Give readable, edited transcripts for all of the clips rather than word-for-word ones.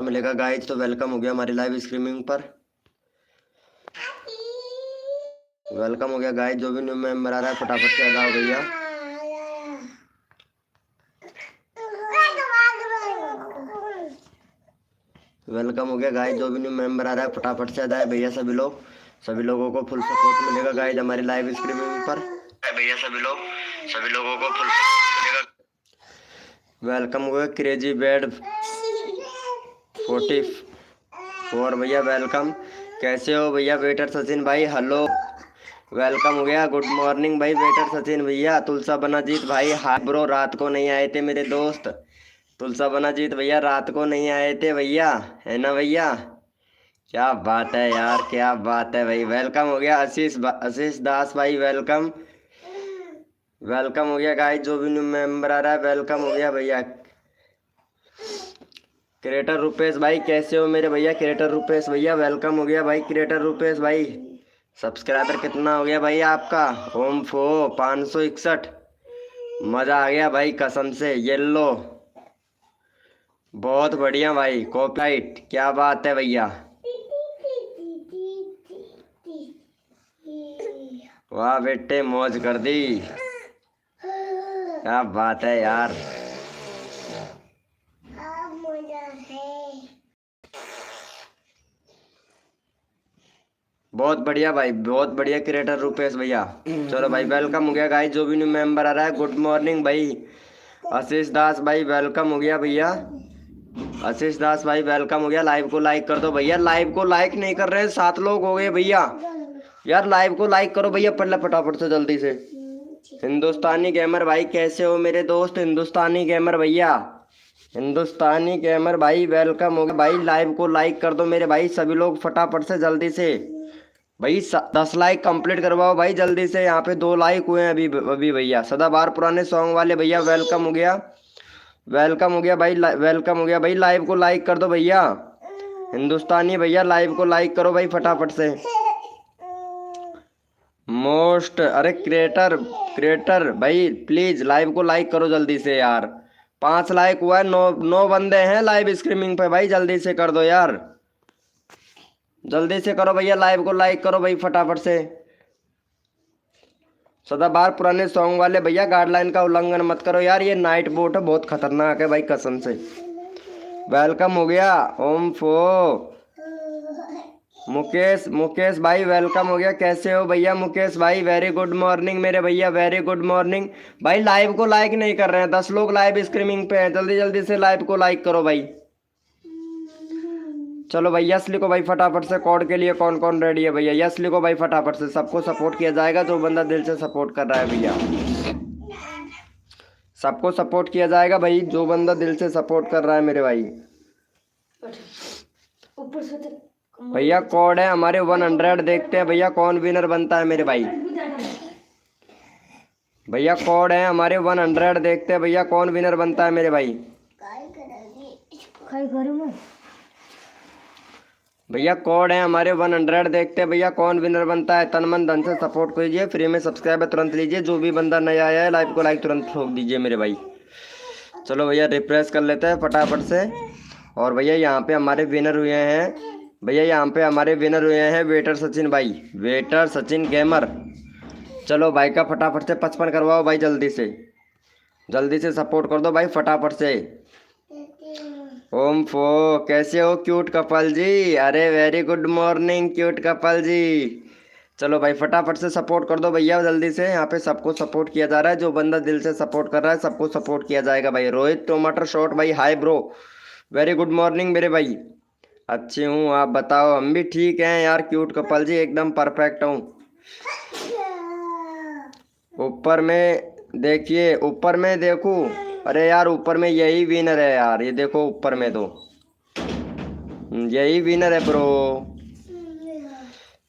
मिलेगा गाइज। तो वेलकम हो गया हमारी लाइव स्ट्रीमिंग पर। वेलकम हो गया गाइज। जो भी न्यू मेंबर आ रहा है फटाफट से आ जाओ भैया। वेलकम हो गया गाइज। जो भी न्यू मेंबर आ रहा है फटाफट से आ जाए भैया। सभी लोगों को फुल सपोर्ट मिलेगा गाइज हमारी लाइव स्ट्रीमिंग पर। भैया सभी लोगों को फुल सपोर्ट मिलेगा। वेलकम हो गया क्रेजी बेड 44 भैया वेलकम। कैसे हो भैया वेटर सचिन भाई? हेलो वेलकम हो गया। गुड मॉर्निंग भाई वेटर सचिन भैया। तुलसा बनाजीत भाई हाय ब्रो। रात को नहीं आए थे मेरे दोस्त। तुलसा बनाजीत भैया रात को नहीं आए थे भैया, है ना भैया? क्या बात है यार, क्या बात है भाई। वेलकम हो गया आशीष दास भाई वेलकम। वेलकम हो गया गाइस। जो भी न्यू मेंबर आ रहा है वेलकम हो गया भैया। क्रिएटर रुपेश भाई कैसे हो मेरे भैया? क्रिएटर रुपेश भैया वेलकम हो गया भाई। क्रिएटर रुपेश भाई सब्सक्राइबर कितना हो गया भाई आपका? ओम फो 561। मजा आ गया भाई कसम से। येलो बहुत बढ़िया भाई। कॉपीराइट क्या बात है भैया। वाह बेटे मौज कर दी। क्या बात है यार। बहुत बढ़िया भाई, बहुत बढ़िया क्रिएटर रुपेश भैया। चलो भाई वेलकम हो गया गाइस। जो भी न्यू मेंबर आ रहा है गुड मॉर्निंग भाई। आशीष दास भाई वेलकम हो गया भैया। आशीष दास भाई वेलकम हो गया। लाइव को लाइक कर दो भैया। लाइव को लाइक नहीं कर रहे हैं, 7 लोग हो गए भैया। यार लाइव को लाइक करो भैया पहले फटाफट से जल्दी से। हिंदुस्तानी गेमर भाई कैसे हो मेरे दोस्त? हिंदुस्तानी गेमर भैया, हिंदुस्तानी गेमर भाई वेलकम हो गया भाई। लाइव को लाइक कर दो मेरे भाई सभी लोग फटाफट से जल्दी से भाई। 10 लाइक कंप्लीट करवाओ भाई जल्दी से। यहाँ पे 2 लाइक हुए हैं अभी अभी भैया। सदाबहार पुराने सॉन्ग वाले भैया वेलकम हो गया। वेलकम हो गया भाई। वेलकम हो गया भाई। लाइव को लाइक कर दो भैया। हिंदुस्तानी भैया लाइव को लाइक करो भाई फटाफट से। मोस्ट अरे क्रिएटर क्रिएटर भाई प्लीज लाइव को लाइक करो जल्दी से यार। 5 लाइक हुआ है। 9 बंदे हैं लाइव स्ट्रीमिंग पे भाई। जल्दी से कर दो यार, जल्दी से करो भैया। लाइव को लाइक करो भाई फटाफट से। सदाबहार पुराने सॉन्ग वाले भैया गाइडलाइन का उल्लंघन मत करो यार। ये नाइट बोट है, बहुत खतरनाक है भाई कसम से। वेलकम हो गया ओम फो मुकेश भाई वेलकम हो गया। कैसे हो भैया मुकेश भाई? वेरी गुड मॉर्निंग मेरे भैया, वेरी गुड मॉर्निंग भाई। लाइव को लाइक नहीं कर रहे हैं, 10 लोग लाइव स्ट्रीमिंग पे हैं। जल्दी जल्दी से लाइव को लाइक करो भाई। चलो भाई यस लिखो भाई फटाफट से। कोड के लिए कौन कौन रेडी है भैया? यस लिखो भाई फटाफट से। सबको सपोर्ट किया जाएगा जो बंदा दिल से सपोर्ट कर रहा है भैया। सबको सपोर्ट किया जाएगा भाई जो बंदा दिल से सपोर्ट कर रहा है मेरे भाई। भैया कोड है हमारे 100। देखते हैं भैया कौन विनर बनता है मेरे भाई। भैया कोड है हमारे 100। देखते हैं भैया कौन विनर बनता है मेरे भाई। भैया कोड है हमारे 100। देखते हैं भैया कौन विनर बनता है। तन मन धन से सपोर्ट कीजिए। फ्री में सब्सक्राइबर तुरंत लीजिए। जो भी बंदा नया आया है लाइव को लाइक तुरंत ठोक दीजिए मेरे भाई। चलो भैया रिफ्रेश कर लेते हैं फटाफट से। और भैया यहाँ पे हमारे विनर हुए हैं भैया। यहाँ पे हमारे विनर हुए हैं वेटर सचिन भाई, वेटर सचिन गेमर। चलो भाई का फटाफट से 55 करवाओ भाई जल्दी से सपोर्ट कर दो भाई फटाफट से। ओम फो कैसे हो क्यूट कपल जी? अरे very good morning cute couple जी। चलो भाई फटाफट से सपोर्ट कर दो भैया जल्दी से। यहाँ पे सबको सपोर्ट किया जा रहा है। जो बंदा दिल से सपोर्ट कर रहा है सबको सपोर्ट किया जाएगा भाई। रोहित टोमेटो शॉट भाई hi bro, very good morning मेरे भाई। अच्छे हूँ आप बताओ? हम भी ठीक हैं यार क्यूट कपल जी, एकदम परफेक्ट हूँ। ऊपर में देखिए, ऊपर में देखूँ। अरे यार ऊपर में यही विनर है यार, ये देखो ऊपर में तो यही विनर है ब्रो।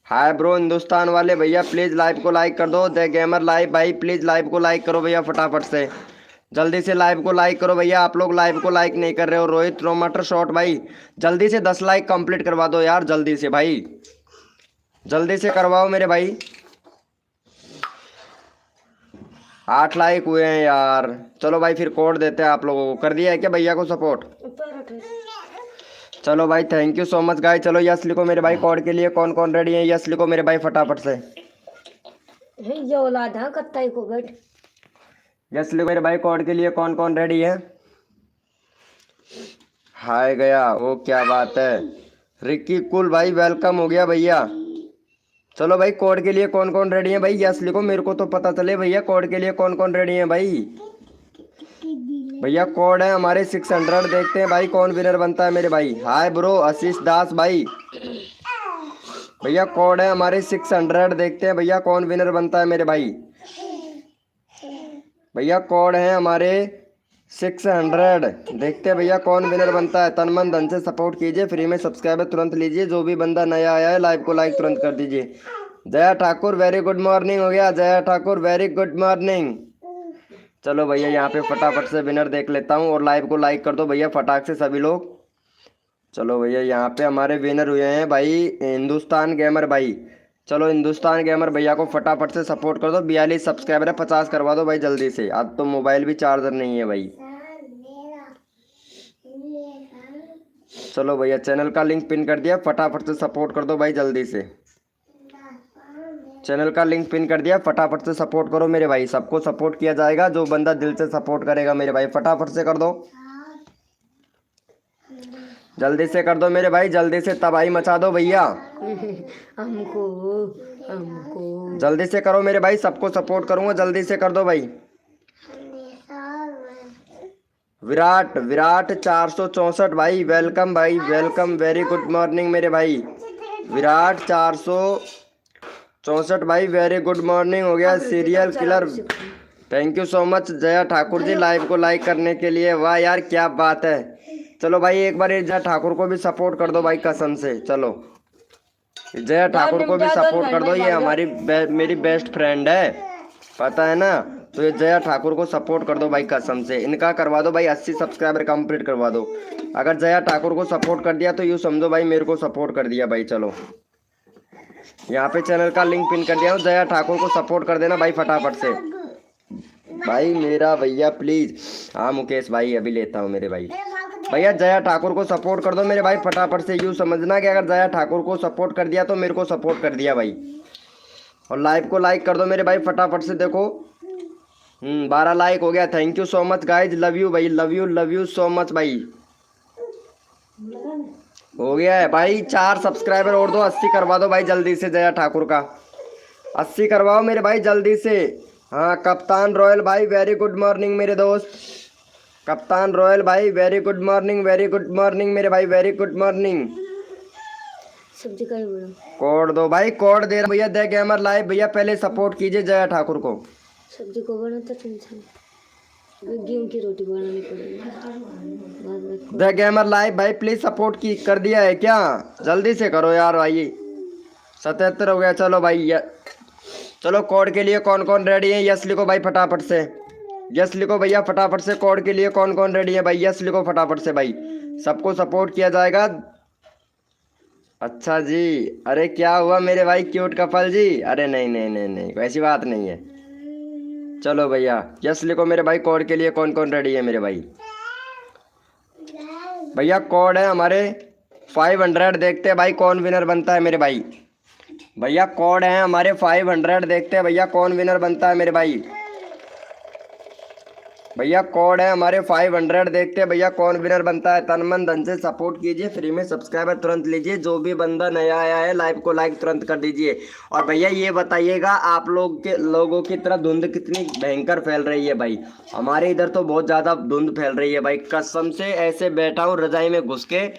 हाय ब्रो हिंदुस्तान वाले भैया प्लीज लाइव को लाइक कर दो। द गेमर लाइव भाई प्लीज लाइव को लाइक करो भैया फटाफट से। जल्दी से लाइव को लाइक करो भैया। आप लोग लाइव को लाइक नहीं कर रहे हो। रोहित टोमेटो शॉट भाई जल्दी से 10 लाइक कंप्लीट करवा दो यार जल्दी से भाई। जल्दी से करवाओ मेरे भाई। 8 लाइक हुए हैं यार। चलो भाई फिर कोड देते हैं आप लोगों को। कर दिया है क्या भैया को सपोर्ट? चलो भाई thank you so much guys. चलो यस लिखो मेरे भाई कोड के लिए कौन कौन रेडी है, यस लिखो मेरे भाई फटाफट से। ये औलाद है कत्ताई को बैठ। यस लिखो मेरे भाई कोड के लिए कौन कौन रेडी है। हाय गया वो क्या बात है। रिक्की कुल भाई वेलकम हो गया भैया। चलो भाई कोड के लिए कौन कौन रेडी है भाई, यस लिखो मेरे को तो पता चले भैया कोड के लिए कौन कौन रेडी है भाई। भैया कोड है हमारे 600, देखते हैं भाई कौन विनर बनता है मेरे भाई। हाय ब्रो आशीष दास भाई। भैया कोड है हमारे 600, देखते हैं भैया कौन विनर बनता है मेरे भाई। भैया कोड है हमारे 600, देखते हैं भैया कौन विनर बनता है। तन मन धन से सपोर्ट कीजिए, फ्री में सब्सक्राइबर तुरंत लीजिए। जो भी बंदा नया आया है लाइव को लाइक तुरंत कर दीजिए। Jaya Thakur very good morning हो गया। Jaya Thakur very good morning. चलो भैया यहाँ पे फटाफट से विनर देख लेता हूँ और लाइव को लाइक कर दो भैया फटाक से सभी लोग। चलो भैया यहाँ पे हमारे विनर हुए हैं भाई हिंदुस्तान गेमर भाई। चलो हिंदुस्तान गेमर भैया को फटाफट से सपोर्ट कर दो। 42 सब्सक्राइबर है, 50 करवा दो भाई जल्दी से। अब तो मोबाइल भी चार्जर नहीं है भाई। चलो भैया चैनल का लिंक पिन कर दिया, फटाफट से सपोर्ट कर दो भाई जल्दी से। चैनल का लिंक पिन कर दिया, फटाफट से सपोर्ट करो मेरे भाई। सबको सपोर्ट किया जाएगा, जो बंदा दिल से सपोर्ट करेगा मेरे भाई फटाफट से कर दो। जल्दी से कर दो मेरे भाई, जल्दी से तबाही मचा दो भैया। हमको हमको जल्दी से करो मेरे भाई, सबको सपोर्ट करूंगा, जल्दी से कर दो भाई। विराट विराट 464 भाई वेलकम भाई वेलकम, वेरी गुड मॉर्निंग मेरे भाई। विराट 464 भाई वेरी गुड मॉर्निंग हो गया। Serial killer thank you so much Jaya Thakur ji live को लाइक करने के लिए। वाह यार क्या बात है। चलो भाई एक बार जया ठाकुर को भी सपोर्ट कर दो भाई कसम से। चलो जया ठाकुर को भी सपोर्ट कर दो, ये हमारी मेरी बेस्ट फ्रेंड है पता है ना। तो ये जया ठाकुर को सपोर्ट कर दो भाई कसम से। इनका करवा दो भाई 80 सब्सक्राइबर कंप्लीट करवा दो। अगर जया ठाकुर को सपोर्ट कर दिया तो यूँ समझो भाई मेरे को सपोर्ट कर दिया भाई। चलो यहाँ पे चैनल का लिंक पिन कर दिया हूँ, जया ठाकुर को सपोर्ट कर देना भाई फटाफट से भाई मेरा भैया प्लीज। हाँ मुकेश भाई अभी लेता हूँ मेरे भाई। भैया जया ठाकुर को सपोर्ट कर दो मेरे भाई फटाफट से। यूँ समझना कि अगर जया ठाकुर को सपोर्ट कर दिया तो मेरे को सपोर्ट कर दिया भाई। और लाइव को लाइक कर दो मेरे भाई फटाफट से। देखो 12 लाइक हो गया। Thank you so much guys, love you भाई, लव यू सो मच भाई। हो गया है भाई 4 सब्सक्राइबर और दो, 80 करवा दो भाई जल्दी से। जया ठाकुर का 80 करवाओ मेरे भाई जल्दी से। हाँ कप्तान रॉयल भाई वेरी गुड मॉर्निंग मेरे दोस्त। कप्तान रॉयल भाई वेरी गुड मॉर्निंग मेरे भाई, वेरी गुड मॉर्निंग। सब्जी का कोड दो भाई, कोड दे रहा भैया। द गेमर लाइव भैया पहले सपोर्ट कीजिए जया ठाकुर को। सब्जी को बनाता टेंशन, गेहूं की रोटी बनानी पड़ेगी। द गेमर लाइव भाई प्लीज सपोर्ट की कर दिया है क्या, जल्दी से करो यार भाई। 77 हो गया। चलो भाई चलो कोड के लिए कौन कौन रेडी है, यस लिखो भाई फटाफट से। यस लिखो भैया फटाफट से। कोड के लिए कौन कौन रेडी है भाई, यस लिखो फटाफट से भाई। सबको सपोर्ट किया जाएगा। अच्छा जी, अरे क्या हुआ मेरे भाई क्यूट कपल जी। अरे नहीं नहीं नहीं नहीं वैसी बात नहीं है। चलो भैया यस लिखो मेरे भाई। कोड के लिए कौन कौन रेडी है मेरे भाई। भैया कोड है हमारे 500, देखते हैं भाई कौन विनर बनता है मेरे भाई। भैया कोड है हमारे 500, देखते हैं भैया कौन विनर बनता है मेरे भाई। भैया कोड है हमारे 500, देखते हैं भैया कौन विनर बनता है। तन मन धन से सपोर्ट कीजिए, फ्री में सब्सक्राइबर तुरंत लीजिए। जो भी बंदा नया आया है लाइव को लाइक तुरंत कर दीजिए। और भैया ये बताइएगा आप लोगों की तरफ धुंध कितनी भयंकर फैल रही है भाई। हमारे इधर तो बहुत ज़्यादा धुंध फैल रही है भाई कसम से। ऐसे बैठा हूँ रजाई में घुस के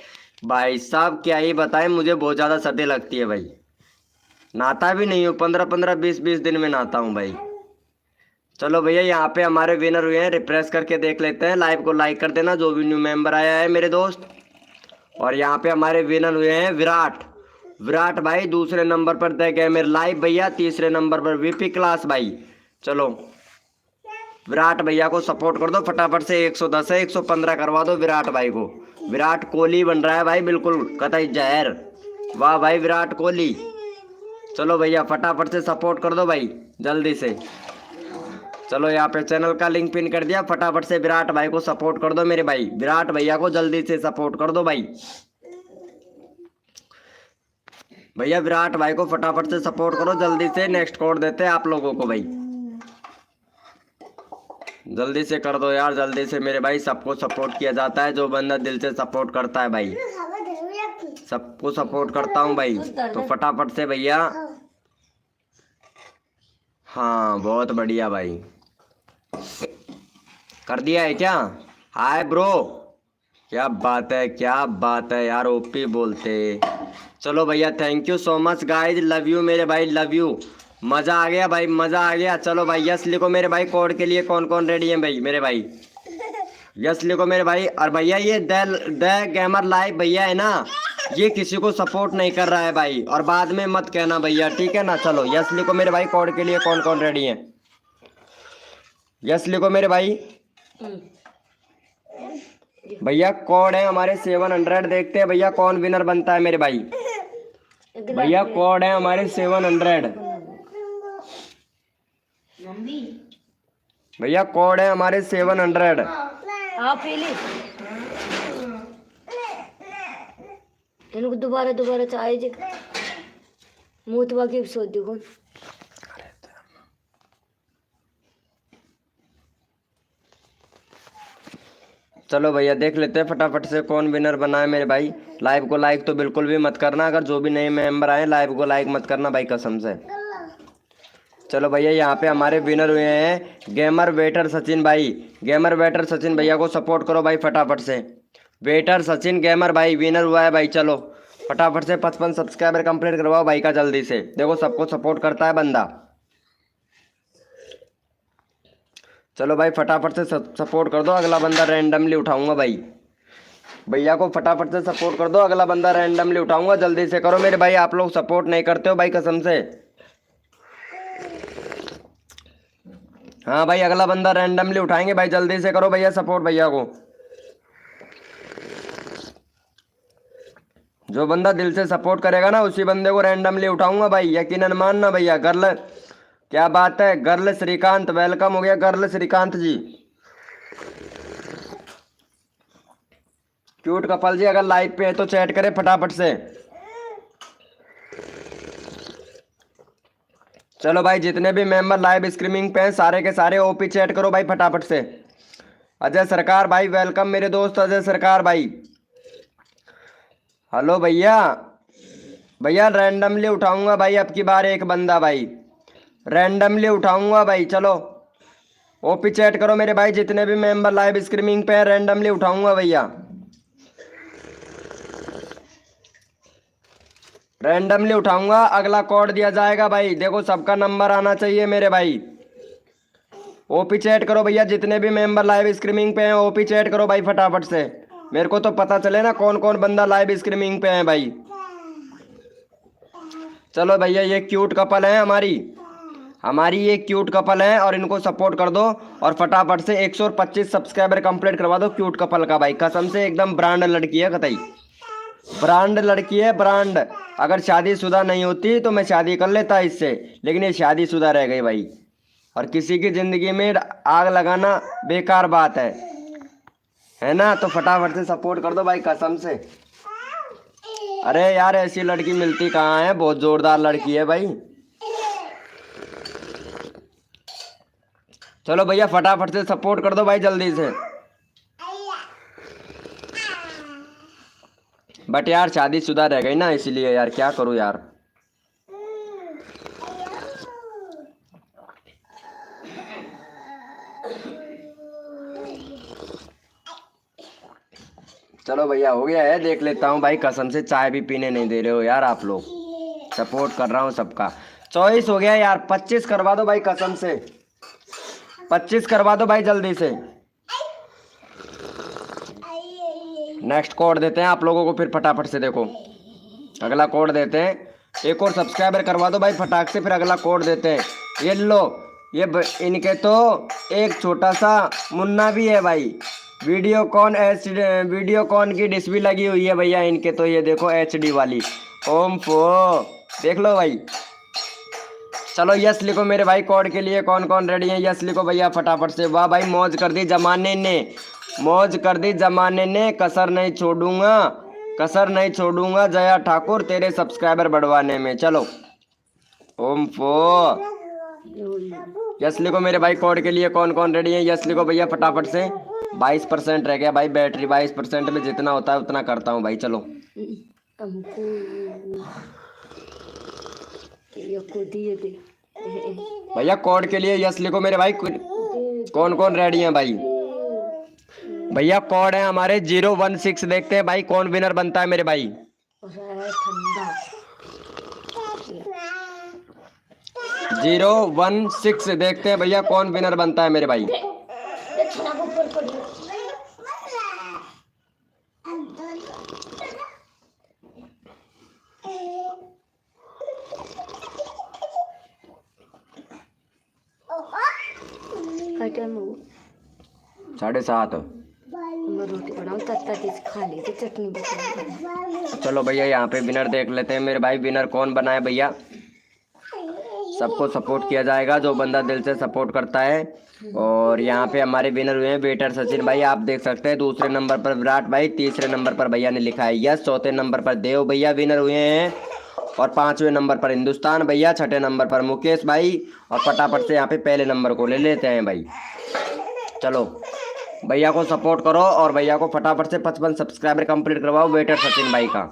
भाई साहब, क्या ही बताएं, मुझे बहुत ज़्यादा सर्दी लगती है भाई। नहाता भी नहीं हूँ, 15-15 20-20 दिन में नहाता हूँ भाई। चलो भैया यहाँ पे हमारे विनर हुए हैं, रिफ्रेश करके देख लेते हैं। लाइव को लाइक कर देना जो भी न्यू मेंबर आया है मेरे दोस्त। और यहाँ पे हमारे विनर हुए हैं विराट भाई दूसरे नंबर पर द गेमर लाइव भैया, तीसरे नंबर पर वीपी क्लास भाई। चलो विराट भैया को सपोर्ट कर दो फटाफट से। 110 है, 115 करवा दो विराट भाई को। विराट कोहली बन रहा है भाई बिल्कुल कतई जहर। वाह भाई विराट कोहली। चलो भैया फटाफट से सपोर्ट कर दो भाई जल्दी से। चलो यहाँ पे चैनल का लिंक पिन कर दिया, फटाफट से विराट भाई को सपोर्ट कर दो मेरे भाई। विराट भैया को जल्दी से सपोर्ट कर दो भाई। भैया विराट भाई को फटाफट से सपोर्ट करो जल्दी से, नेक्स्ट कोड देते हैं आप लोगों को भाई, जल्दी से कर दो यार, जल्दी से मेरे भाई। सबको सपोर्ट किया जाता है, जो बंदा दिल से सपोर्ट करता है भाई, सबको सपोर्ट करता हूँ भाई, तो फटाफट से भैया। हाँ बहुत बढ़िया भाई, कर दिया है क्या? हाय ब्रो, क्या बात है, क्या बात है यार, ओपी बोलते। चलो भैया thank you so much guys, love you मेरे भाई, लव यू। मज़ा आ गया भाई, मज़ा आ गया। चलो भाई यस लिखो मेरे भाई, कोड के लिए कौन कौन रेडी है भाई मेरे भाई, यस लिखो मेरे भाई। और भैया ये द गेमर लाइव भैया है ना, ये किसी को सपोर्ट नहीं कर रहा है भाई, और बाद में मत कहना भैया, ठीक है ना। चलो यस लिखो मेरे भाई, कोड के लिए कौन कौन रेडी है, यस लिखो मेरे भाई। भैया कोड है हमारे 700, देखते हैं भैया कौन विनर बनता है मेरे भाई। भैया कोड है हमारे 700, भैया कोड है हमारे 700। इनको दोबारा दोबारा चाहिए मुतवा की सोच देखो। चलो भैया देख लेते हैं फटाफट से कौन विनर बना है मेरे भाई। लाइव को लाइक तो बिल्कुल भी मत करना, अगर जो भी नए मेंबर आए लाइव को लाइक मत करना भाई कसम से। चलो भैया यहाँ पे हमारे विनर हुए हैं गेमर वेटर सचिन भाई, गेमर वेटर सचिन भैया को सपोर्ट करो भाई फटाफट से। वेटर सचिन गेमर भाई विनर हुआ है भाई। चलो फटाफट से 55 सब्सक्राइबर कंप्लीट करवाओ भाई का जल्दी से, देखो सबको सपोर्ट करता है बंदा। चलो भाई फटाफट से सपोर्ट कर दो, अगला बंदा रैंडमली उठाऊंगा भाई। भैया को फटाफट से सपोर्ट कर दो, अगला बंदा रैंडमली उठाऊंगा, जल्दी से करो मेरे भाई। आप लोग सपोर्ट नहीं करते हो भाई कसम से। हाँ भाई अगला बंदा रैंडमली उठाएंगे भाई, जल्दी से करो भैया सपोर्ट भैया को। जो बंदा दिल से सपोर्ट करेगा ना उसी बंदे को रैंडमली उठाऊंगा भाई, यकीनन मानना भैया। गर्ल क्या बात है, गर्ल श्रीकांत वेलकम हो गया, गर्ल श्रीकांत जी। क्यूट कपल जी अगर लाइव पे है तो चैट करें फटाफट से। चलो भाई जितने भी मेंबर लाइव स्ट्रीमिंग पे हैं सारे के सारे ओपी चैट करो भाई फटाफट से। अजय सरकार भाई वेलकम मेरे दोस्त अजय सरकार भाई। हेलो भैया, भैया रैंडमली उठाऊंगा भाई अब की बार एक बंदा भाई, रैंडमली उठाऊंगा भाई। चलो ओपी चैट करो मेरे भाई, जितने भी मेंबर लाइव स्ट्रीमिंग पे हैं रैंडमली उठाऊंगा भैया, रैंडमली उठाऊंगा। अगला कोड दिया जाएगा भाई, देखो सबका नंबर आना चाहिए मेरे भाई। ओपी चैट करो भैया, जितने भी मेंबर लाइव स्ट्रीमिंग पे हैं ओपी चैट करो भाई फटाफट से, मेरे को तो पता चले ना कौन कौन बंदा लाइव स्ट्रीमिंग पे है भाई। चलो भैया ये क्यूट कपल है हमारी ये क्यूट कपल है और इनको सपोर्ट कर दो और फटाफट से 125 सब्सक्राइबर कंप्लीट करवा दो क्यूट कपल का भाई, कसम से एकदम ब्रांड लड़की है, कतई ब्रांड लड़की है ब्रांड। अगर शादीशुदा नहीं होती तो मैं शादी कर लेता इससे, लेकिन ये शादीशुदा रह गई भाई, और किसी की ज़िंदगी में आग लगाना बेकार बात है ना। तो फटाफट से सपोर्ट कर दो भाई कसम से। अरे यार ऐसी लड़की मिलती कहाँ है, बहुत जोरदार लड़की है भाई। चलो भैया फटाफट से सपोर्ट कर दो भाई जल्दी से। बट यार शादीशुदा रह गई ना, इसलिए यार क्या करूँ यार। चलो भैया हो गया है, देख लेता हूँ भाई कसम से, चाय भी पीने नहीं दे रहे हो यार आप लोग। सपोर्ट कर रहा हूँ सबका, चॉइस हो गया यार। 25 करवा दो भाई कसम से, 25 करवा दो भाई जल्दी से। नेक्स्ट कोड देते हैं आप लोगों को फिर फटाफट से, देखो अगला कोड देते हैं। एक और सब्सक्राइबर करवा दो भाई फटाक से, फिर अगला कोड देते हैं। ये लो, ये इनके तो एक छोटा सा मुन्ना भी है भाई, वीडियोकॉन की डिश भी लगी हुई है भैया इनके तो, ये देखो HD वाली। ओम फो देख लो भाई। चलो यस लिखो मेरे भाई, कोड के लिए कौन कौन रेडी है, यस लिखो भैया फटाफट से। वाह भाई मौज कर दी जमाने ने, मौज कर दी जमाने ने, कसर नहीं छोड़ूंगा कसर नहीं छोड़ूंगा जया ठाकुर तेरे सब्सक्राइबर बढ़वाने में। चलो ओम फो यस लिखो मेरे भाई। कोड के लिए कौन कौन रेडी है? यस लिखो भैया फटाफट से। 22% रह गया भाई बैटरी। 22% में जितना होता है उतना करता हूँ भाई। चलो हमको ये को दिए दे भैया कोड के लिए यस लिखो मेरे भाई। कौन कौन रेडी है भाई? भैया कोड है हमारे 016। देखते हैं भाई कौन विनर बनता है मेरे भाई। ठंडा 016 देखते हैं भैया कौन विनर बनता है मेरे भाई। टाइम 7:30। मैं रोटी बनाऊं तत्ता किस खा ली तो चटनी बना। चलो भैया यहाँ पे विनर देख लेते हैं मेरे भाई। विनर कौन बना है भैया? सबको सपोर्ट किया जाएगा जो बंदा दिल से सपोर्ट करता है। और यहाँ पे हमारे विनर हुए हैं वेटर सचिन भाई, आप देख सकते हैं। दूसरे नंबर पर विराट भाई, तीसरे नंबर पर भैया ने लिखा है यस, चौथे नंबर पर देव भैया विनर हुए हैं, और पांचवें नंबर पर हिंदुस्तान भैया, छठे नंबर पर मुकेश भाई। और फटाफट से यहाँ पे पहले नंबर को ले लेते हैं भाई। चलो भैया को सपोर्ट करो और भैया को फटाफट से 55 सब्सक्राइबर कंप्लीट करवाओ वेटर सचिन भाई का।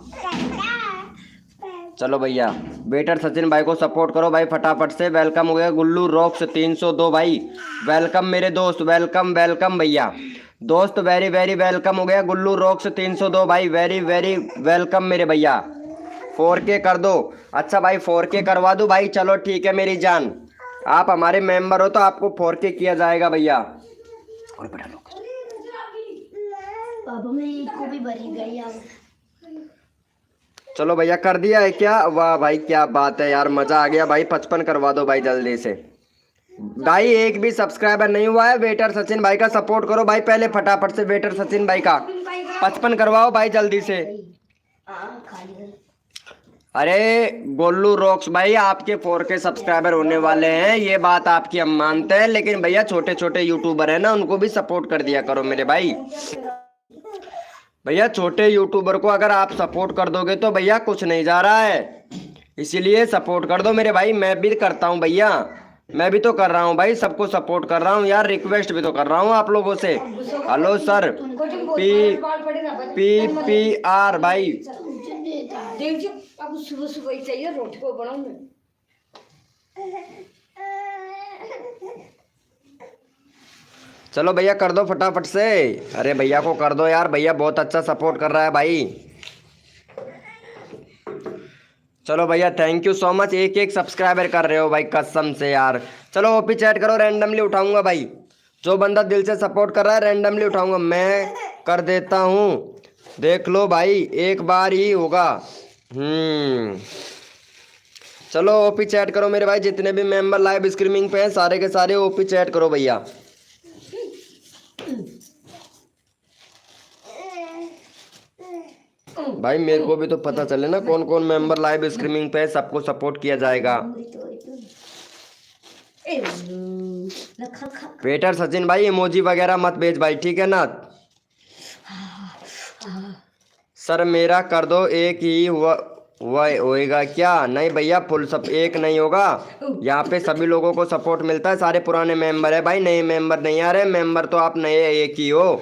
चलो भैया वेटर सचिन भाई को सपोर्ट करो भाई फटाफट से। वेलकम हो गया गुल्लू रॉक्स 302 भाई। वेलकम मेरे दोस्त, वेलकम वेलकम भैया दोस्त, वेरी वेरी वेलकम हो गया गुल्लू रॉक्स 302 भाई। वेरी वेरी वेलकम मेरे भैया। 4K कर दो। अच्छा भाई 4K करवा दो भाई। चलो ठीक है मेरी जान, आप हमारे मेंबर हो तो आपको 4K किया जाएगा भैया। और बड़ा लोग पापा मैं इसको भी भरी गई अब। चलो भैया कर दिया है क्या? वाह भाई क्या बात है यार, मजा आ गया भाई। 55 करवा दो भाई जल्दी से भाई। एक भी सब्सक्राइबर नहीं हुआ है, वेटर सचिन भाई का सपोर्ट करो भाई पहले फटाफट से। वेटर सचिन भाई का 55 करवाओ भाई जल्दी से। अरे गोल्लू रॉक्स भाई आपके 4K सब्सक्राइबर होने वाले हैं, ये बात आपकी हम मानते हैं, लेकिन भैया छोटे छोटे यूट्यूबर है ना, उनको भी सपोर्ट कर दिया करो मेरे भाई। भैया छोटे यूट्यूबर को अगर आप सपोर्ट कर दोगे तो भैया कुछ नहीं जा रहा है, इसीलिए सपोर्ट कर दो मेरे भाई। मैं भी करता हूँ भैया, मैं भी तो कर रहा हूँ भाई, सबको सपोर्ट कर रहा हूँ यार, रिक्वेस्ट भी तो कर रहा हूँ आप लोगों से। हेलो सर PPR भाई। अब सुबह सुबह ही चाहिए रोटी को बनाऊं। चलो भैया कर दो फटाफट से। अरे भैया को कर दो यार, भैया बहुत अच्छा सपोर्ट कर रहा है भाई। चलो भैया थैंक यू सो मच, एक एक सब्सक्राइबर कर रहे हो भाई कसम से यार। चलो ओपी चैट करो, रैंडमली उठाऊंगा भाई, जो बंदा दिल से सपोर्ट कर रहा है रैंडमली उठाऊंगा। मैं कर देता हूँ, देख लो भाई एक बार ही होगा। चलो ओपी चैट करो मेरे भाई, जितने भी मेंबर लाइव स्ट्रीमिंग पे हैं सारे के सारे ओपी चैट करो भैया। भाई मेरे को भी तो पता चले ना कौन कौन मेंबर लाइव स्ट्रीमिंग पे है, सबको सपोर्ट किया जाएगा। वेटर सचिन भाई इमोजी वगैरह मत भेज भाई, ठीक है ना? सर मेरा कर दो, एक ही हुआ होएगा क्या? नहीं भैया फुल सब एक नहीं होगा, यहाँ पे सभी लोगों को सपोर्ट मिलता है, सारे पुराने मेंबर है भाई, नए मेंबर नहीं आ रहे। मेंबर तो आप नए एक ही हो,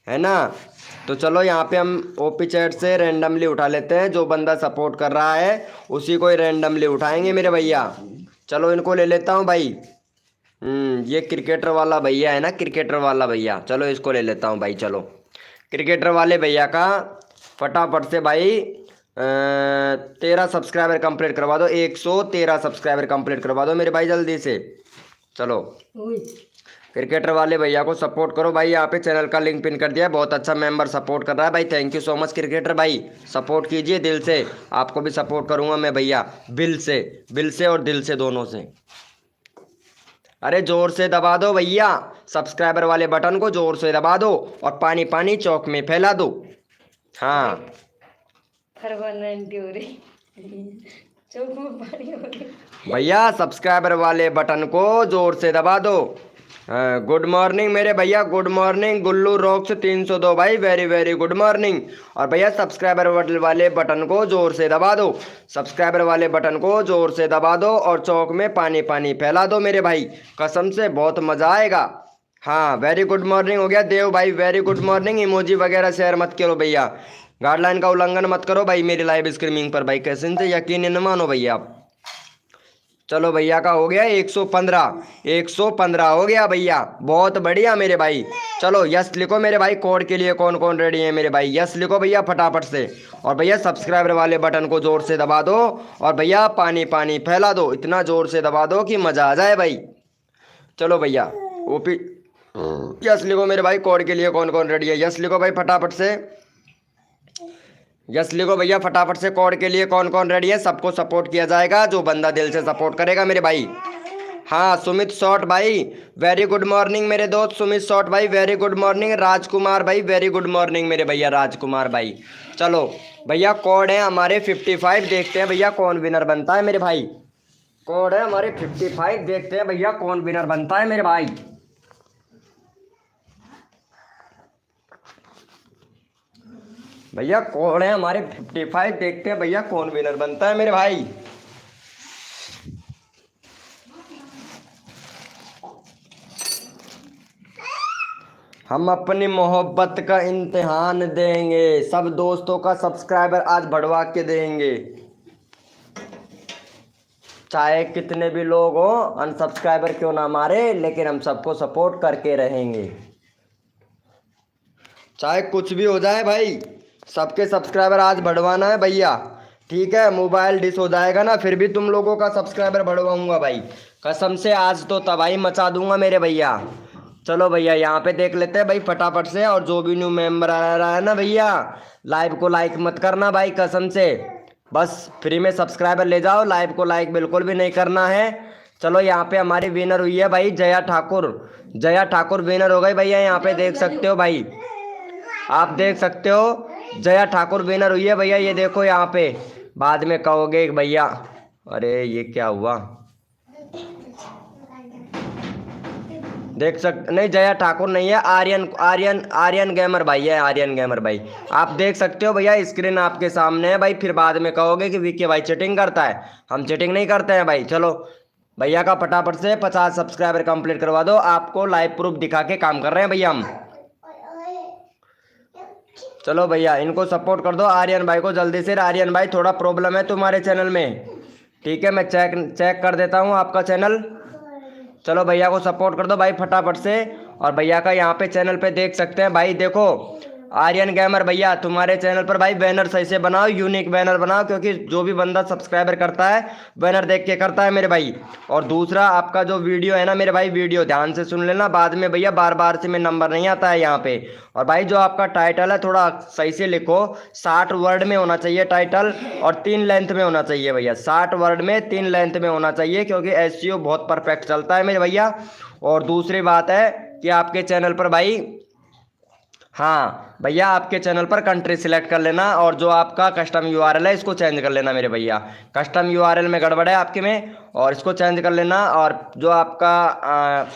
है ना? तो चलो यहाँ पे हम ओपी चैट से रैंडमली उठा लेते हैं, जो बंदा सपोर्ट कर रहा है उसी को ही रैंडमली उठाएंगे मेरे भैया। चलो इनको ले लेता हूँ भाई। ये क्रिकेटर वाला भैया है ना, क्रिकेटर वाला भैया, चलो इसको ले लेता हूँ भाई। चलो क्रिकेटर वाले भैया का फटाफट से भाई 13 सब्सक्राइबर कंप्लीट करवा दो, 113 सब्सक्राइबर कंप्लीट करवा दो मेरे भाई जल्दी से। चलो क्रिकेटर वाले भैया को सपोर्ट करो भाई, यहाँ पे चैनल का लिंक पिन कर दिया है, बहुत अच्छा मेंबर सपोर्ट कर रहा है भाई। Thank you so much cricketer भाई, सपोर्ट कीजिए दिल से, आपको भी सपोर्ट करूँगा मैं भैया, बिल से और दिल से दोनों से। अरे जोर से दबा दो भैया सब्सक्राइबर वाले बटन को, जोर से दबा दो और पानी पानी चौक में फैला दो। हाँ भैया सब्सक्राइबर वाले बटन को जोर से दबा दो, गुड मॉर्निंग मेरे भैया, गुड मॉर्निंग। गुल्लू रॉक्स 302 भाई, वेरी वेरी गुड मॉर्निंग। और भैया सब्सक्राइबर वाले बटन को जोर से दबा दो, सब्सक्राइबर वाले बटन को जोर से दबा दो और चौक में पानी पानी फैला दो मेरे भाई, कसम से बहुत मजा आएगा। हाँ वेरी गुड मॉर्निंग हो गया देव भाई, वेरी गुड मॉर्निंग। इमोजी वगैरह शेयर मत करो भैया, गाइडलाइन का उल्लंघन मत करो भाई मेरी लाइव स्ट्रीमिंग पर भाई, कैसे से यकीन न मानो भैया आप। चलो भैया का हो गया 115, 115 हो गया भैया, बहुत बढ़िया मेरे भाई। चलो यस लिखो मेरे भाई, कोड के लिए कौन कौन रेडी है मेरे भाई, यस लिखो भैया फटाफट से। और भैया सब्सक्राइबर वाले बटन को जोर से दबा दो और भैया पानी पानी फैला दो, इतना जोर से दबा दो कि मजा आ जाए भाई। चलो भैया ओपी यस लिखो मेरे भाई, कोड के लिए कौन कौन रेडी है, यस लिखो भाई फटाफट से, यस लिखो भैया फटाफट से। कोड के लिए कौन कौन रेडी है, सबको सपोर्ट किया जाएगा जो बंदा दिल से सपोर्ट करेगा मेरे भाई। हाँ सुमित शॉट भाई, वेरी गुड मॉर्निंग मेरे दोस्त सुमित शॉट भाई, वेरी गुड मॉर्निंग। राजकुमार भाई, वेरी गुड मॉर्निंग मेरे भैया राजकुमार भाई। चलो भैया कोड है हमारे 55, देखते हैं भैया कौन विनर बनता है मेरे भाई। कोड है हमारे 55, देखते हैं भैया कौन विनर बनता है मेरे भाई। भैया कोड है हमारे 55, देखते हैं भैया कौन विनर बनता है मेरे भाई। हम अपनी मोहब्बत का इम्तिहान देंगे, सब दोस्तों का सब्सक्राइबर आज बढ़वा के देंगे, चाहे कितने भी लोग हो, अनसब्सक्राइबर क्यों ना मारे, लेकिन हम सबको सपोर्ट करके रहेंगे, चाहे कुछ भी हो जाए भाई। सबके सब्सक्राइबर आज बढ़वाना है भैया, ठीक है। मोबाइल डिस हो जाएगा ना फिर भी तुम लोगों का सब्सक्राइबर बढ़वाऊंगा भाई, कसम से आज तो तबाही मचा दूंगा मेरे भैया। चलो भैया यहाँ पे देख लेते हैं भाई फटाफट से। और जो भी न्यू मेंबर आ रहा है ना भैया, लाइव को लाइक मत करना भाई, कसम से बस फ्री में सब्सक्राइबर ले जाओ, लाइव को लाइक बिल्कुल भी नहीं करना है। चलो यहाँ पे हमारी विनर हुई है भाई जया ठाकुर, जया ठाकुर विनर हो गई भैया, यहाँ पे देख सकते हो भाई, आप देख सकते हो जया ठाकुर विनर हुई है भैया, ये देखो यहाँ पे। बाद में कहोगे भैया अरे ये क्या हुआ, देख सकते नहीं जया ठाकुर नहीं है, आर्यन आर्यन आर्यन गेमर भाई है, आर्यन गेमर भाई। आप देख सकते हो भैया, स्क्रीन आपके सामने है भाई, फिर बाद में कहोगे कि वीके भाई चीटिंग करता है, हम चीटिंग नहीं करते हैं भाई। चलो भैया का फटाफट से 50 सब्सक्राइबर कंप्लीट करवा दो, आपको लाइव प्रूफ दिखा के काम कर रहे हैं भैया हम। चलो भैया इनको सपोर्ट कर दो आर्यन भाई को जल्दी से। आर्यन भाई थोड़ा प्रॉब्लम है तुम्हारे चैनल में, ठीक है, मैं चेक कर देता हूँ आपका चैनल। चलो भैया को सपोर्ट कर दो भाई फटाफट से। और भैया का यहाँ पे चैनल पे देख सकते हैं भाई, देखो आर्यन गेमर भैया तुम्हारे चैनल पर भाई बैनर सही से बनाओ, यूनिक बैनर बनाओ, क्योंकि जो भी बंदा सब्सक्राइबर करता है बैनर देख के करता है मेरे भाई। और दूसरा आपका जो वीडियो है ना मेरे भाई, वीडियो ध्यान से सुन लेना, बाद में भैया बार बार से में नंबर नहीं आता है यहाँ पे। और भाई जो आपका टाइटल है थोड़ा सही से लिखो, 60 वर्ड में होना चाहिए टाइटल, और 3 लेंथ में होना चाहिए भैया, 60 वर्ड में 3 लेंथ में होना चाहिए, क्योंकि एसईओ बहुत परफेक्ट चलता है मेरे भैया। और दूसरी बात है कि आपके चैनल पर भाई, हाँ भैया आपके चैनल पर कंट्री सिलेक्ट कर लेना, और जो आपका कस्टम यूआरएल है इसको चेंज कर लेना मेरे भैया, कस्टम यूआरएल में गड़बड़ है आपके में, और इसको चेंज कर लेना। और जो आपका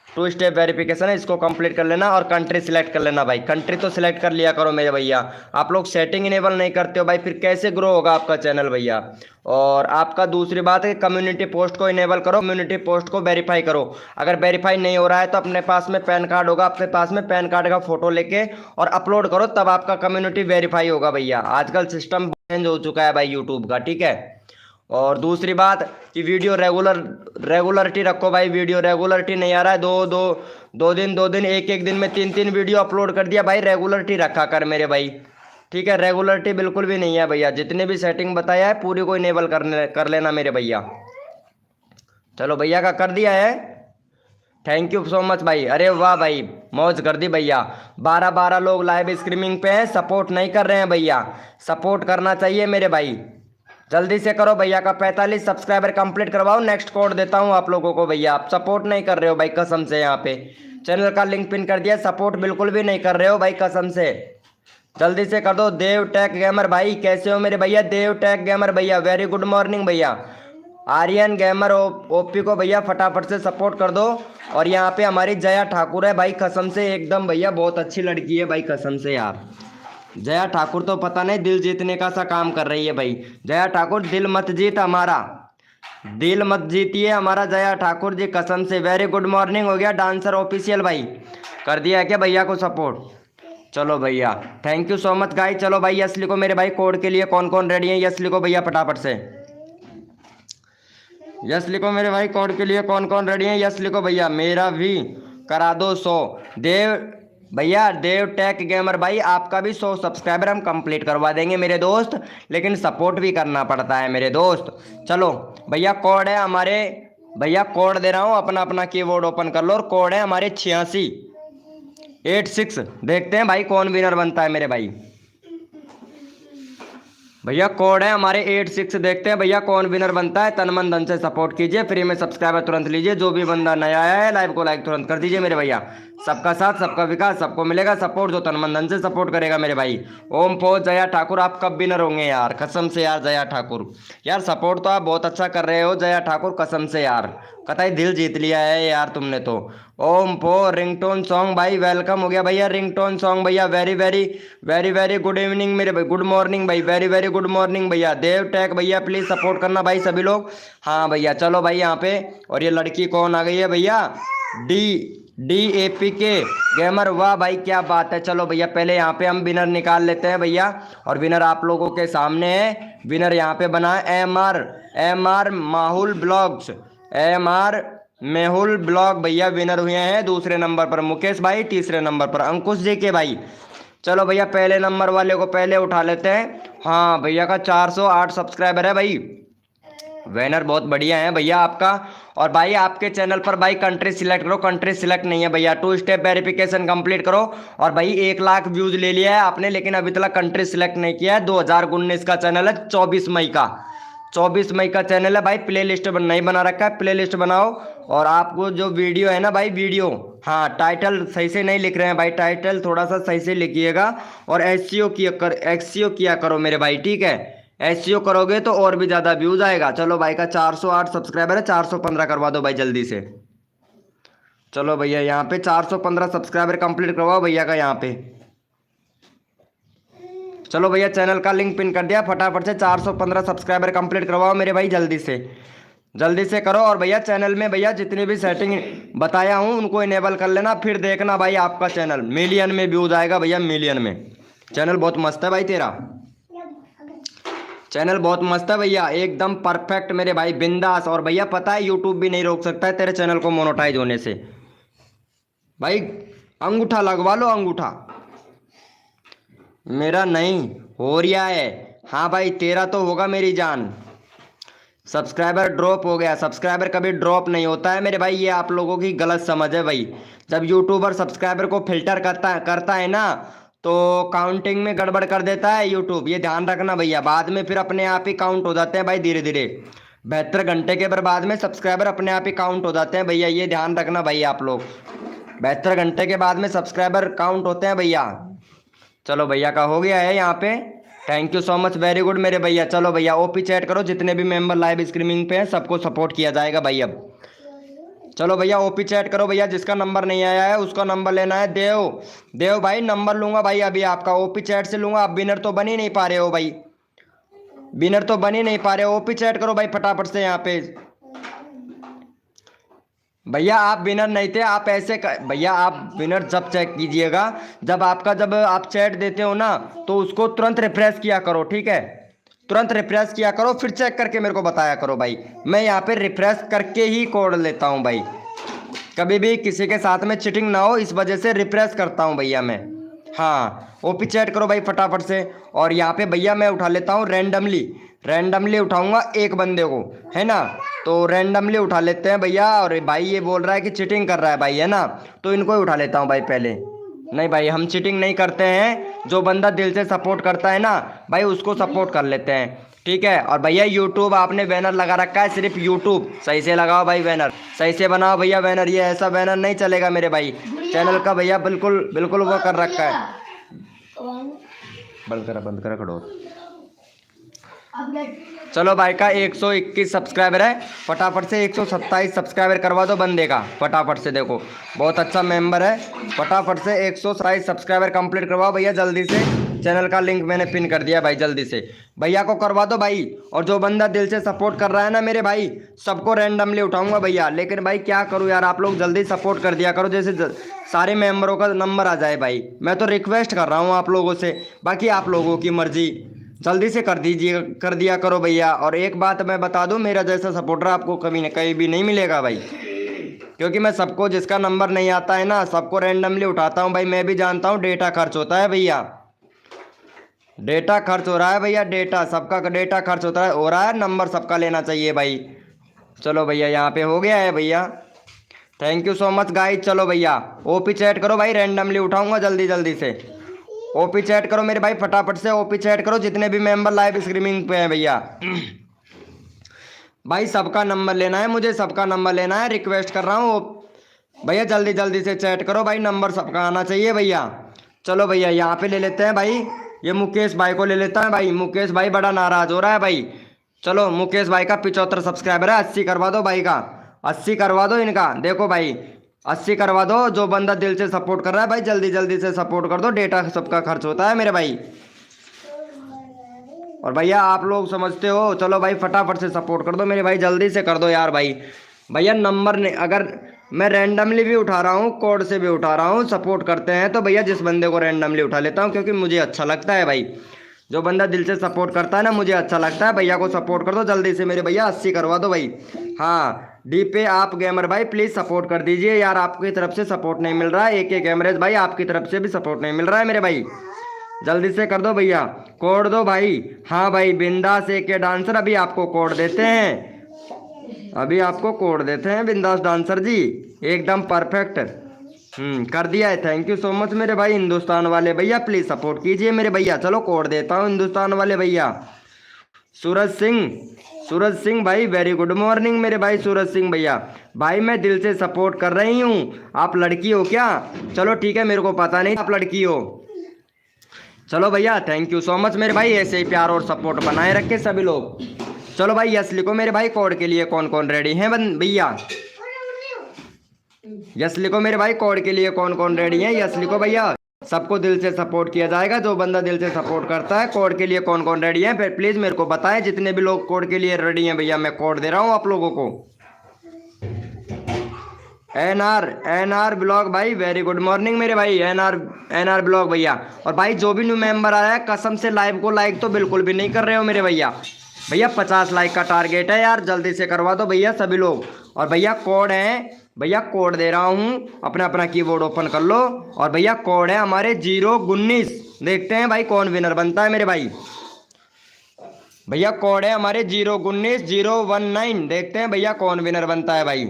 2 स्टेप वेरिफिकेशन है इसको कंप्लीट कर लेना, और कंट्री सिलेक्ट कर लेना भाई, कंट्री तो सिलेक्ट कर लिया करो मेरे भैया। आप लोग सेटिंग इनेबल नहीं करते हो भाई, फिर कैसे ग्रो होगा आपका चैनल भैया। और आपका दूसरी बात है कम्युनिटी पोस्ट को इनेबल करो, कम्युनिटी पोस्ट को वेरीफाई करो। अगर वेरीफाई नहीं हो रहा है तो अपने पास में पैन कार्ड होगा, अपने पास में पैन कार्ड का फोटो लेके और अपलोड करो, तब आपका कम्युनिटी वेरीफाई होगा भैया। आजकल सिस्टम चेंज हो चुका है भाई यूट्यूब का, ठीक है। और दूसरी बात कि वीडियो रेगुलरिटी रखो भाई, वीडियो रेगुलरिटी नहीं आ रहा है, दो दिन एक दिन में 3 वीडियो अपलोड कर दिया भाई, रेगुलरिटी रखा कर मेरे भाई, ठीक है। रेगुलरिटी बिल्कुल भी नहीं है भैया, जितने भी सेटिंग बताया है पूरी को इनेबल कर लेना मेरे भैया। चलो भैया का कर दिया है, थैंक यू सो मच भाई। अरे वाह भाई मौज कर दी भैया, 12 लोग लाइव स्ट्रीमिंग पे हैं, सपोर्ट नहीं कर रहे हैं भैया, सपोर्ट करना चाहिए मेरे भाई, जल्दी से करो भैया का 45 सब्सक्राइबर कंप्लीट करवाओ, नेक्स्ट कोड देता हूँ आप लोगों को भैया। आप सपोर्ट नहीं कर रहे हो भाई कसम से, यहाँ पे चैनल का लिंक पिन कर दिया, सपोर्ट बिल्कुल भी नहीं कर रहे हो भाई कसम से, जल्दी से कर दो। देव टेक गेमर भाई कैसे हो मेरे भैया, देव टेक गेमर भैया वेरी गुड मॉर्निंग भैया, आर्यन गेमर ओपी को भैया फटाफट से सपोर्ट कर दो। और यहाँ पे हमारी जया ठाकुर है भाई, कसम से एकदम भैया बहुत अच्छी लड़की है भाई, कसम से यार। जया ठाकुर तो पता नहीं दिल जीतने का सा काम कर रही है भाई। जया ठाकुर दिल मत जीत हमारा, दिल मत जीतिए हमारा जया ठाकुर जी, कसम से। वेरी गुड मॉर्निंग हो गया डांसर ऑफिशियल भाई, कर दिया है क्या भैया को सपोर्ट? चलो भैया thank you so much guys. चलो भाई यस लिखो मेरे भाई, कोड के लिए कौन कौन रेडी है यस लिखो भैया फटाफट से, यस लिखो मेरे भाई, कोड के लिए कौन कौन रेडी है यस लिखो भैया। मेरा भी करा दो 100 देव भैया, देव टेक गेमर भाई आपका भी 100 सब्सक्राइबर हम कंप्लीट करवा देंगे मेरे दोस्त, लेकिन सपोर्ट भी करना पड़ता है मेरे दोस्त। चलो भैया कोड है हमारे, भैया कोड दे रहा हूँ, अपना अपना कीबोर्ड ओपन कर लो और कोड है हमारे 8686। देखते हैं भाई कौन विनर बनता है मेरे भाई। भैया कोड है हमारे 86, देखते हैं भैया कौन विनर बनता है। तन मन धन से सपोर्ट कीजिए, फ्री में सब्सक्राइबर तुरंत लीजिए। जो भी बंदा नया आया है लाइव को लाइक तुरंत कर दीजिए मेरे भैया। सबका साथ सबका विकास, सबको मिलेगा सपोर्ट जो तन मन धन से सपोर्ट करेगा मेरे भाई। ओम पो जया ठाकुर आप कब विनर होंगे यार, कसम से यार जया ठाकुर यार, सपोर्ट तो आप बहुत अच्छा कर रहे हो जया ठाकुर, कसम से यार, कतई दिल जीत लिया है यार तुमने तो। ओम पो रिंगटोन सॉन्ग भाई वेलकम हो गया भैया, रिंगटोन सॉन्ग भैया very very very very good evening मेरे भाई, गुड मॉर्निंग भाई, वेरी वेरी गुड मॉर्निंग भैया। देव टेक भैया प्लीज सपोर्ट करना भाई सभी लोग। हाँ भैया चलो भाई यहाँ पे, और ये लड़की कौन आ गई है भैया, DAPK गेमर, वाह भाई क्या बात है। चलो भैया पहले यहाँ पे हम विनर निकाल लेते हैं भैया, और विनर आप लोगों के सामने है। विनर यहाँ पे बना है MR Mahul blogs, MR Mehul blog भैया विनर हुए हैं। दूसरे नंबर पर मुकेश भाई, तीसरे नंबर पर अंकुश जी के भाई। चलो भैया पहले नंबर वाले को पहले उठा लेते हैं। हाँ भैया का 408 सब्सक्राइबर है भाई, विनर बहुत बढ़िया है भैया आपका। और भाई आपके चैनल पर भाई कंट्री सिलेक्ट करो, कंट्री सिलेक्ट नहीं है भैया, 2 स्टेप वेरिफिकेशन कंप्लीट करो। और भाई 1 लाख व्यूज ले लिया है आपने, लेकिन अभी तक कंट्री सिलेक्ट नहीं किया है। 2019 का चैनल है, 24 मई का चैनल है भाई। प्ले लिस्ट नहीं बना रखा है, प्ले लिस्ट बनाओ। और आपको जो वीडियो है ना भाई, वीडियो, हाँ टाइटल सही से नहीं लिख रहे हैं भाई, टाइटल थोड़ा सा सही से लिखिएगा। और SEO किया करो मेरे भाई, ठीक है, SEO करोगे तो और भी ज़्यादा व्यूज आएगा। चलो भाई का 408 सब्सक्राइबर है, 415 करवा दो भाई जल्दी से। चलो भैया यहाँ पे 415 सब्सक्राइबर कंप्लीट करवाओ भैया का यहाँ पे। चलो भैया चैनल का लिंक पिन कर दिया, फटाफट से 415 सब्सक्राइबर कंप्लीट करवाओ मेरे भाई, जल्दी से करो। और भैया चैनल में भैया जितनी भी सेटिंग बताया हूँ उनको इनेबल कर लेना, फिर देखना भाई आपका चैनल मिलियन में व्यूज आएगा भैया, मिलियन में। चैनल बहुत मस्त है भाई तेरा, चैनल बहुत मस्त है भैया, एकदम परफेक्ट मेरे भाई, बिंदास। और भैया पता है यूट्यूब भी नहीं रोक सकता है तेरे चैनल को मोनेटाइज होने से भाई, अंगूठा लगवा लो अंगूठा। मेरा नहीं हो रहा है, हाँ भाई तेरा तो होगा मेरी जान। सब्सक्राइबर ड्रॉप हो गया, सब्सक्राइबर कभी ड्रॉप नहीं होता है मेरे भाई, ये आप लोगों की गलत समझ है भाई। जब यूट्यूबर सब्सक्राइबर को फिल्टर करता है ना, तो काउंटिंग में गड़बड़ कर देता है यूट्यूब, ये ध्यान रखना भैया। बाद में फिर अपने आप ही काउंट हो जाते हैं भाई, धीरे धीरे 72 घंटे के बाद में सब्सक्राइबर अपने आप ही काउंट हो जाते हैं भैया, ये ध्यान रखना भैया आप लोग। 72 घंटे के बाद में सब्सक्राइबर काउंट होते हैं भैया। चलो भैया का हो गया है यहाँ पे, thank you so much, very good मेरे भैया। चलो भैया ओपी चैट करो, जितने भी मेंबर लाइव स्ट्रीमिंग पे हैं सबको सपोर्ट किया जाएगा भाई अब। चलो भैया ओपी चैट करो भैया, जिसका नंबर नहीं आया है उसका नंबर लेना है। देव भाई नंबर लूंगा भाई अभी आपका, ओपी चैट से लूंगा। आप विनर तो बन ही नहीं पा रहे हो भाई, विनर तो बन ही नहीं पा रहे हो। ओपी चैट करो भाई फटाफट से यहाँ पे। भैया आप विनर नहीं थे, आप ऐसे भैया आप विनर जब चेक कीजिएगा, जब आप चैट देते हो ना, तो उसको तुरंत रिफ्रेश किया करो, ठीक है, तुरंत रिफ्रेश किया करो, फिर चेक करके मेरे को बताया करो भाई। मैं यहाँ पे रिफ्रेश करके ही कोड लेता हूँ भाई, कभी भी किसी के साथ में चीटिंग ना हो, इस वजह से रिफ्रेश करता हूँ भैया मैं। हाँ ओपी चैट करो भाई फटाफट से। और यहाँ पे भैया मैं उठा लेता हूँ रैंडमली उठाऊंगा एक बंदे को, है ना, तो रैंडमली उठा लेते हैं भैया। और भाई ये बोल रहा है कि चीटिंग कर रहा है भाई, है ना, तो इनको ही उठा लेता हूँ भाई पहले। नहीं भाई हम चीटिंग नहीं करते हैं, जो बंदा दिल से सपोर्ट करता है ना भाई उसको सपोर्ट कर लेते हैं, ठीक है। और भैया यूट्यूब आपने बैनर लगा रखा है, सिर्फ यूट्यूब सही से लगाओ भाई, बैनर सही से बनाओ भैया बैनर, ये ऐसा बैनर नहीं चलेगा मेरे भाई चैनल का भैया, बिल्कुल वो कर रखा है। बंद करा खड़ो। चलो भाई का 121 सब्सक्राइबर है, फटाफट से 127 सब्सक्राइबर करवा दो बंदे का फटाफट से। देखो बहुत अच्छा मेंबर है, फटाफट से 127 सब्सक्राइबर कंप्लीट करवाओ भैया जल्दी से। चैनल का लिंक मैंने पिन कर दिया भाई, जल्दी से भैया को करवा दो भाई। और जो बंदा दिल से सपोर्ट कर रहा है ना मेरे भाई, सबको रैंडमली उठाऊंगा भैया। लेकिन भाई क्या करूँ यार, आप लोग जल्दी सपोर्ट कर दिया करो, जैसे सारे मेंबरों का नंबर आ जाए भाई। मैं तो रिक्वेस्ट कर रहा हूँ आप लोगों से, बाकी आप लोगों की मर्जी, जल्दी से कर दिया करो भैया। और एक बात मैं बता दूं, मेरा जैसा सपोर्टर आपको कभी न कहीं भी नहीं मिलेगा भाई, क्योंकि मैं सबको, जिसका नंबर नहीं आता है ना, सबको रैंडमली उठाता हूं भाई। मैं भी जानता हूं डेटा खर्च होता है भैया, डेटा खर्च हो रहा है भैया, डेटा सबका डेटा खर्च होता है, हो रहा है, नंबर सबका लेना चाहिए भाई। चलो भैया यहाँ पे हो गया है भैया, thank you so much guys. चलो भैया ओपी चैट करो भाई, रैंडमली उठाऊंगा जल्दी जल्दी से। ओपी चैट करो मेरे भाई, फटाफट से ओपी चैट करो जितने भी मेंबर लाइव स्ट्रीमिंग पे हैं भैया। भाई सबका नंबर लेना है मुझे, सबका नंबर लेना है, रिक्वेस्ट कर रहा हूँ भैया, जल्दी जल्दी से चैट करो भाई, नंबर सबका आना चाहिए भैया। चलो भैया यहाँ पे ले लेते हैं भाई, ये मुकेश भाई को ले लेता है भाई। मुकेश भाई बड़ा नाराज हो रहा है भाई। चलो मुकेश भाई का 75 सब्सक्राइबर है, 80 करवा दो भाई का, 80 करवा दो इनका। देखो भाई 80 करवा दो, जो बंदा दिल से सपोर्ट कर रहा है भाई जल्दी जल्दी से सपोर्ट कर दो, डेटा सबका खर्च होता है मेरे भाई। और भैया आप लोग समझते हो, चलो भाई फटाफट से सपोर्ट कर दो मेरे भाई, जल्दी से कर दो यार भाई। भैया नंबर नहीं, अगर मैं रैंडमली भी उठा रहा हूँ, कोड से भी उठा रहा हूँ, सपोर्ट करते हैं तो भैया जिस बंदे को रैंडमली उठा लेता हूँ, क्योंकि मुझे अच्छा लगता है भाई। जो बंदा दिल से सपोर्ट करता है ना, मुझे अच्छा लगता है। भैया को सपोर्ट कर दो जल्दी से मेरे भैया, 80 करवा दो भाई। हाँ डी पे आप गेमर भाई प्लीज़ सपोर्ट कर दीजिए यार, आपकी तरफ से सपोर्ट नहीं मिल रहा है। एक एवरेज भाई आपकी तरफ से भी सपोर्ट नहीं मिल रहा है मेरे भाई, जल्दी से कर दो भैया, कोड दो भाई। हाँ भाई बिंदास एक के डांसर, अभी आपको कोड देते हैं, अभी आपको कोड देते हैं बिंदास डांसर जी, एकदम परफेक्ट। कर दिया है, थैंक यू सो मच मेरे भाई। हिंदुस्तान वाले भैया प्लीज़ सपोर्ट कीजिए मेरे भैया। चलो कोड देता हूँ हिंदुस्तान वाले भैया। सूरज सिंह भाई वेरी गुड मॉर्निंग मेरे भाई। सूरज सिंह भैया भाई मैं दिल से सपोर्ट कर रही हूँ। आप लड़की हो क्या? चलो ठीक है, मेरे को पता नहीं आप लड़की हो। चलो भैया थैंक यू सो मच मेरे भाई, ऐसे ही प्यार और सपोर्ट बनाए रखे सभी लोग। चलो भाई यस लिखो मेरे भाई, कोड के लिए कौन कौन रेडी हैं भैया? यस लिखो मेरे भाई, कोड के लिए कौन कौन रेडी हैं? यस लिखो भैया, सबको दिल से सपोर्ट किया जाएगा। जो बंदा दिल से सपोर्ट करता है, कोड के लिए कौन कौन रेडी है फिर प्लीज़ मेरे को बताएं। जितने भी लोग कोड के लिए रेडी हैं भैया, मैं कोड दे रहा हूँ आप लोगों को। एनआर ब्लॉग भाई वेरी गुड मॉर्निंग मेरे भाई। एनआर ब्लॉग भैया। और भाई जो भी न्यू मेंबर आया है, कसम से लाइव को लाइक तो बिल्कुल भी नहीं कर रहे हो मेरे भैया। भैया 50 लाइक का टारगेट है यार, जल्दी से करवा दो भैया सभी लोग। और भैया कोड है भैया, कोड दे रहा हूँ, अपना अपना कीबोर्ड ओपन कर लो। और भैया कोड है हमारे 019, देखते हैं भाई कौन विनर बनता है मेरे भाई। भैया कोड है हमारे 019 देखते हैं भैया कौन विनर बनता है भाई।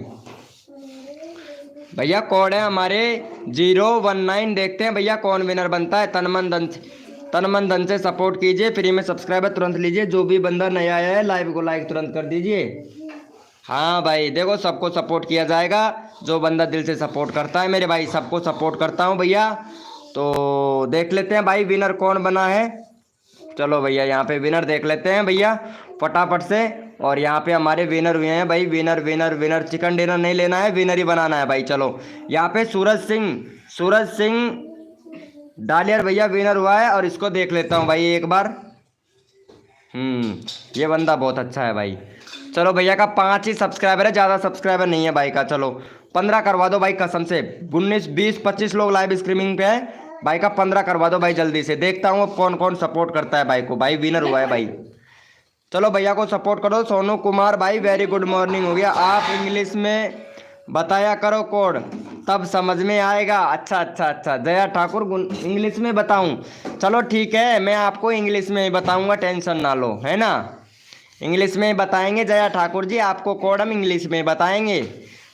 भैया कोड है हमारे 019, देखते हैं भैया कौन विनर बनता है। तन मन धन से सपोर्ट कीजिए, फ्री में सब्सक्राइबर तुरंत लीजिए। जो भी बंदा नया आया है लाइव को लाइक तुरंत कर दीजिए। हाँ भाई देखो सबको सपोर्ट किया जाएगा, जो बंदा दिल से सपोर्ट करता है मेरे भाई, सबको सपोर्ट करता हूँ भैया। तो देख लेते हैं भाई विनर कौन बना है। चलो भैया यहाँ पे विनर देख लेते हैं भैया फटाफट से। और यहाँ पे हमारे विनर हुए हैं भाई, विनर चिकन डिनर नहीं लेना है, विनर ही बनाना है भाई। चलो यहाँ पे सूरज सिंह डालियर भैया विनर हुआ है। और इसको देख लेता हूँ भाई एक बार। ये बंदा बहुत अच्छा है भाई। चलो भैया का 5 ही सब्सक्राइबर है, ज़्यादा सब्सक्राइबर नहीं है भाई का। चलो 15 करवा दो भाई कसम से। 19 20 25 लोग लाइव स्ट्रीमिंग पे है भाई का, 15 करवा दो भाई जल्दी से। देखता हूँ कौन कौन सपोर्ट करता है भाई को। भाई विनर हुआ है भाई, चलो भैया को सपोर्ट करो। सोनू कुमार भाई वेरी गुड मॉर्निंग हो गया। आप इंग्लिश में बताया करो कोड, तब समझ में आएगा। अच्छा जया ठाकुर इंग्लिश में बताऊं? चलो ठीक है, मैं आपको इंग्लिश में ही बताऊंगा, टेंशन ना लो, है ना। इंग्लिश में ही बताएंगे जया ठाकुर जी, आपको कोड हम इंग्लिश में बताएंगे।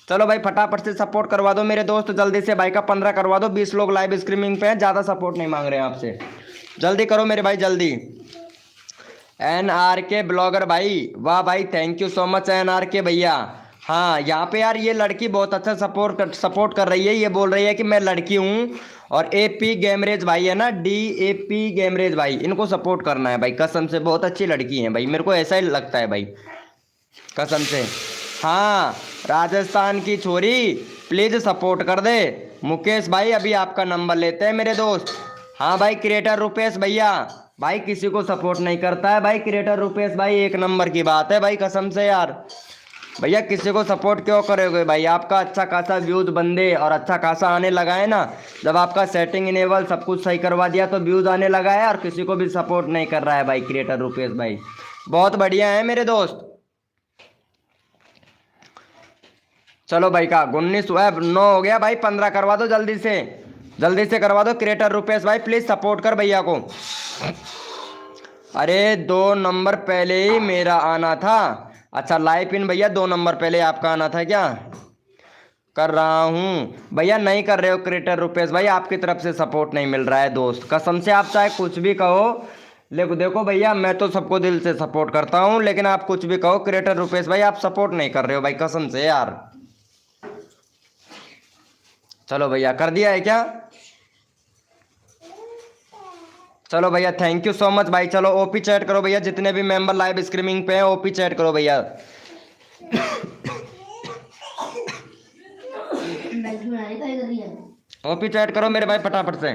चलो भाई फटाफट से सपोर्ट करवा दो मेरे दोस्त, जल्दी से भाई का 15 करवा दो। 20 लोग लाइव स्ट्रीमिंग पे हैं, ज़्यादा सपोर्ट नहीं मांग रहे हैं आपसे, जल्दी करो मेरे भाई जल्दी। NRK ब्लॉगर भाई, वाह भाई thank you so much NRK भैया। हाँ यहाँ पे यार ये लड़की बहुत अच्छा सपोर्ट कर रही है। ये बोल रही है कि मैं लड़की हूँ और AP गैमरेज भाई है ना, DAP गैमरेज भाई, इनको सपोर्ट करना है भाई, कसम से बहुत अच्छी लड़की है भाई, मेरे को ऐसा ही लगता है भाई, कसम से। हाँ राजस्थान की छोरी, प्लीज सपोर्ट कर दे। मुकेश भाई अभी आपका नंबर लेते हैं मेरे दोस्त। हाँ भाई क्रिएटर रुपेश भैया, भाई किसी को सपोर्ट नहीं करता है भाई क्रिएटर रुपेश भाई, एक नंबर की बात है भाई, कसम से यार। भैया किसी को सपोर्ट क्यों करोगे भाई, आपका अच्छा खासा व्यूज बंदे और अच्छा खासा आने लगा है ना, जब आपका सेटिंग इनेबल सब कुछ सही करवा दिया तो व्यूज आने लगा है, और किसी को भी सपोर्ट नहीं कर रहा है भाई क्रिएटर रुपेश भाई, बहुत बढ़िया है मेरे दोस्त। चलो भाई का 19 9 हो गया भाई, 15 करवा दो जल्दी से करवा दो क्रिएटर रुपेश भाई, प्लीज सपोर्ट कर भैया को। अरे 2 नंबर पहले ही मेरा आना था, अच्छा लाइव इन भैया 2 नंबर पहले आपका आना था क्या? कर रहा हूँ भैया, नहीं कर रहे हो क्रिएटर रुपेश भाई, आपकी तरफ से सपोर्ट नहीं मिल रहा है दोस्त, कसम से। आप चाहे कुछ भी कहो, देखो भैया मैं तो सबको दिल से सपोर्ट करता हूँ, लेकिन आप कुछ भी कहो क्रिएटर रुपेश भाई, आप सपोर्ट नहीं कर रहे हो भाई, कसम से यार। चलो भैया कर दिया है क्या? चलो भैया थैंक यू सो मच भाई। चलो ओपी चैट करो भैया, जितने भी मेंबर लाइव स्ट्रीमिंग पे हैं ओपी चैट करो भैया। ओपी चैट करो मेरे भाई फटाफट से,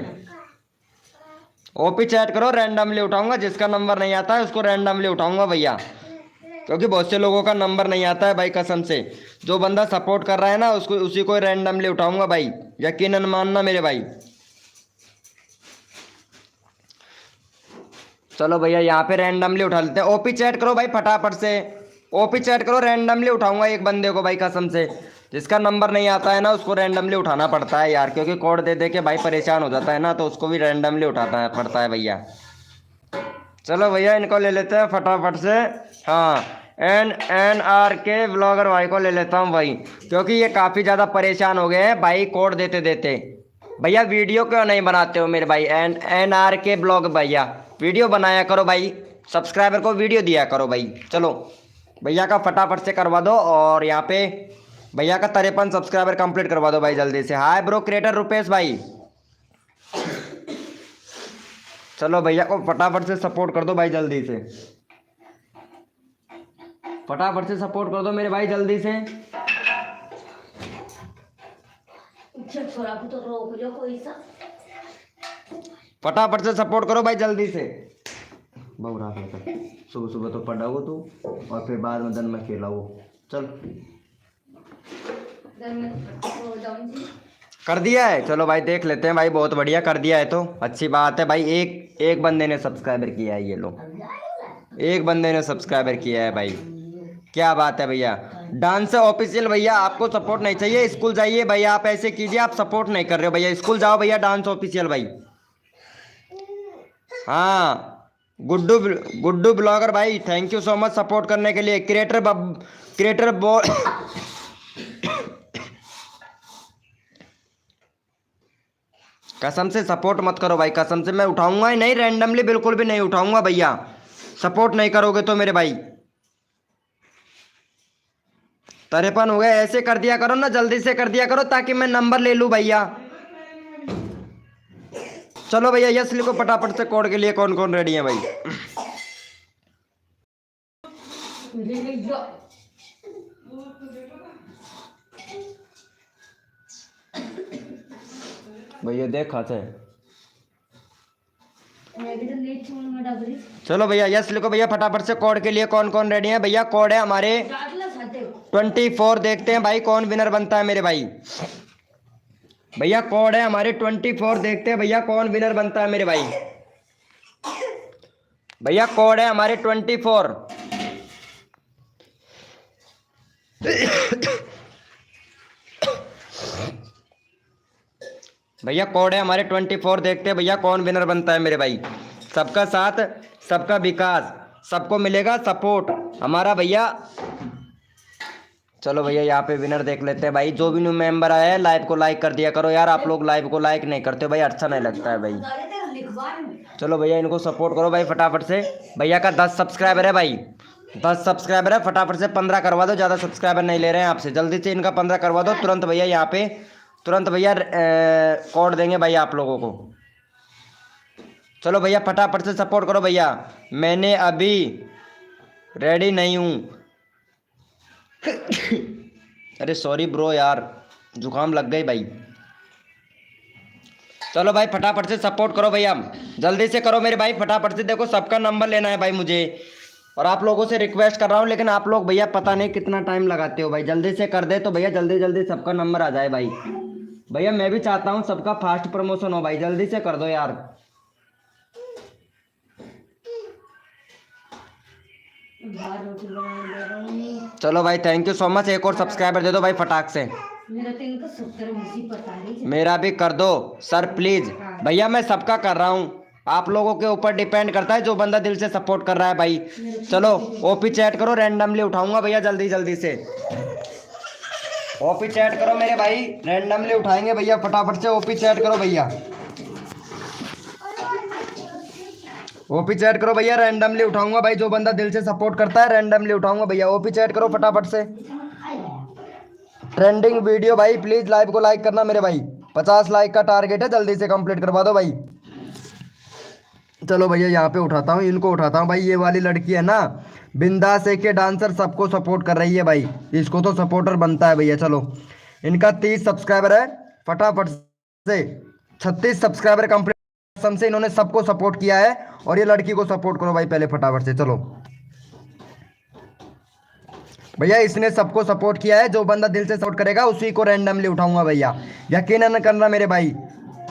ओपी चैट करो, रैंडमली उठाऊंगा, जिसका नंबर नहीं आता है उसको रैंडमली उठाऊंगा भैया, क्योंकि बहुत से लोगों का नंबर नहीं आता है भाई, कसम से। जो बंदा सपोर्ट कर रहा है ना उसको, उसी को रैंडमली उठाऊंगा भाई, यकीनन मानना मेरे भाई। चलो भैया यहाँ पे रैंडमली उठा लेते हैं, ओपी चैट करो भाई फटाफट से, ओपी चैट करो, रैंडमली उठाऊंगा एक बंदे को भाई, कसम से। जिसका नंबर नहीं आता है ना उसको रैंडमली उठाना पड़ता है यार, क्योंकि कोड दे दे के भाई परेशान हो जाता है ना, तो उसको भी रैंडमली उठाना पड़ता है भैया। चलो भैया इनको ले लेते हैं फटाफट से। हाँ NR के ब्लॉगर भाई को ले लेता हूँ भाई, क्योंकि ये काफ़ी ज़्यादा परेशान हो गए हैं भाई कोड देते देते। भैया वीडियो क्यों नहीं बनाते हो मेरे भाई? NR के ब्लॉग भैया वीडियो बनाया करो भाई, सब्सक्राइबर को वीडियो दिया करो भाई। चलो भैया का फटाफट से करवा दो, और यहाँ पे भैया का 53 सब्सक्राइबर कंप्लीट करवा दो भाई जल्दी से। हाय ब्रो क्रिएटर रुपेश भाई, चलो भैया को फटाफट से सपोर्ट कर दो भाई जल्दी से, फटाफट से सपोर्ट कर दो मेरे भाई जल्दी से। फटाफट से सपोर्ट करो भाई जल्दी से। बहुत रात तक सुबह सुबह तो पढ़ा हो तू, और फिर बाद में दिन में खेला हो। चल कर दिया है, चलो भाई देख लेते हैं भाई, बहुत बढ़िया कर दिया है तो अच्छी बात है भाई। एक बंदे ने सब्सक्राइबर किया है, ये लो एक बंदे ने सब्सक्राइबर किया है भाई, क्या बात है भैया। डांस ऑफिशियल भैया आपको सपोर्ट नहीं चाहिए, स्कूल जाइए भैया, आप ऐसे कीजिए, आप सपोर्ट नहीं कर रहे हो भैया, स्कूल जाओ भैया डांस ऑफिशियल भाई। हाँ गुड्डू ब्लॉगर भाई thank you so much support करने के लिए। क्रिएटर बो कसम से सपोर्ट मत करो भाई, कसम से मैं उठाऊंगा ही नहीं, रैंडमली बिल्कुल भी नहीं उठाऊंगा भैया, सपोर्ट नहीं करोगे तो मेरे भाई। 53 हो गए, ऐसे कर दिया करो ना, जल्दी से कर दिया करो ताकि मैं नंबर ले लूं भैया। चलो भैया यस लिखो फटाफट से, कोड के लिए कौन कौन रेडी है भाई? भैया देख खाते हैं, चलो भैया यस लिखो भैया फटाफट से, कोड के लिए कौन कौन रेडी है भैया? कोड है हमारे 24, देखते हैं भाई कौन विनर बनता है मेरे भाई। भैया कोड है हमारे 24, देखते हैं भैया कौन विनर बनता है मेरे भाई। भैया कोड है हमारे 24। भैया कोड है हमारे 24, देखते हैं भैया कौन विनर बनता है मेरे भाई। सबका साथ सबका विकास, सबको मिलेगा सपोर्ट हमारा भैया। चलो भैया यहाँ पे विनर देख लेते हैं भाई। जो भी न्यू मेंबर आया है लाइव को लाइक कर दिया करो यार, आप लोग लाइव को लाइक नहीं करते भाई, अच्छा नहीं लगता है भाई। चलो भैया इनको सपोर्ट करो भाई फटाफट से। भैया का 10 सब्सक्राइबर है भाई, 10 सब्सक्राइबर है, फटाफट से 15 करवा दो, ज़्यादा सब्सक्राइबर नहीं ले रहे हैं आपसे, जल्दी से इनका 15 करवा दो तुरंत भैया। यहाँ पे तुरंत भैया कोड देंगे भाई आप लोगों को। चलो भैया फटाफट से सपोर्ट करो भैया, मैंने अभी रेडी नहीं हूँ। अरे सॉरी ब्रो यार, जुकाम लग गई भाई। चलो भाई फटाफट से सपोर्ट करो भैया, जल्दी से करो मेरे भाई फटाफट से। देखो सबका नंबर लेना है भाई मुझे, और आप लोगों से रिक्वेस्ट कर रहा हूँ, लेकिन आप लोग भैया पता नहीं कितना टाइम लगाते हो भाई। जल्दी से कर दे तो भैया जल्दी जल्दी सबका नंबर आ जाए भाई। भैया मैं भी चाहता हूँ सबका फास्ट प्रमोशन हो भाई, जल्दी से कर दो यार। चलो भाई थैंक यू सो मच, एक और सब्सक्राइबर दे दो भाई फटाक से। मेरा भी कर दो सर प्लीज। भैया मैं सबका कर रहा हूँ, आप लोगों के ऊपर डिपेंड करता है, जो बंदा दिल से सपोर्ट कर रहा है भाई। चलो ओपी चैट करो, रैंडमली उठाऊंगा भैया जल्दी जल्दी से। ओपी चैट करो मेरे भाई, रैंडमली उठाएंगे भैया, फटाफट से ओपी चैट करो भैया। ओपी चैट करो भैया, रैंडमली उठाऊंगा भाई, जो बंदा दिल से सपोर्ट करता है रैंडमली उठाऊंगा भैया। ओपी चैट करो फटाफट से। ट्रेंडिंग वीडियो भाई प्लीज लाइव को लाइक करना मेरे भाई, 50 लाइक का टारगेट है, जल्दी से कंप्लीट करवा दो भाई। चलो भैया यहाँ पे उठाता हूँ, इनको उठाता हूँ भाई। ये वाली लड़की है ना बिंदास के डांसर, सबको सपोर्ट कर रही है भाई, इसको तो सपोर्टर बनता है भैया। चलो इनका 30 सब्सक्राइबर है, फटाफट से 36 सब्सक्राइबर कंप्लीट से इन्होंने सबको सपोर्ट किया है, और ये लड़की को सपोर्ट करो भाई पहले फटाफट से। चलो भैया इसने सबको सपोर्ट किया है, जो बंदा दिल से सपोर्ट करेगा उसी को रैंडमली उठाऊंगा भैया, यकीनन करना मेरे भाई।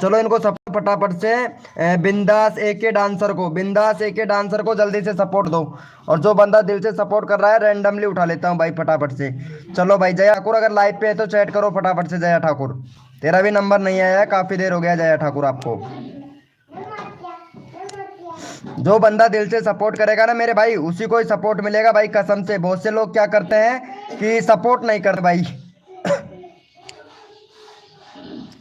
चलो इनको सपोर्ट फटाफट से, बिंदास के डांसर को, बिंदास के डांसर को जल्दी से सपोर्ट दो, और जो बंदा दिल से सपोर्ट कर रहा है रैंडमली उठा लेता हूँ भाई फटाफट से। चलो भाई जया ठाकुर अगर लाइव पे है तो चैट करो फटाफट से। जया ठाकुर तेरा भी नंबर नहीं आया है, काफी देर हो गया जया ठाकुर आपको। जो बंदा दिल से सपोर्ट करेगा ना मेरे भाई उसी को ही सपोर्ट मिलेगा भाई, कसम से। बहुत से लोग क्या करते हैं कि सपोर्ट नहीं करते भाई।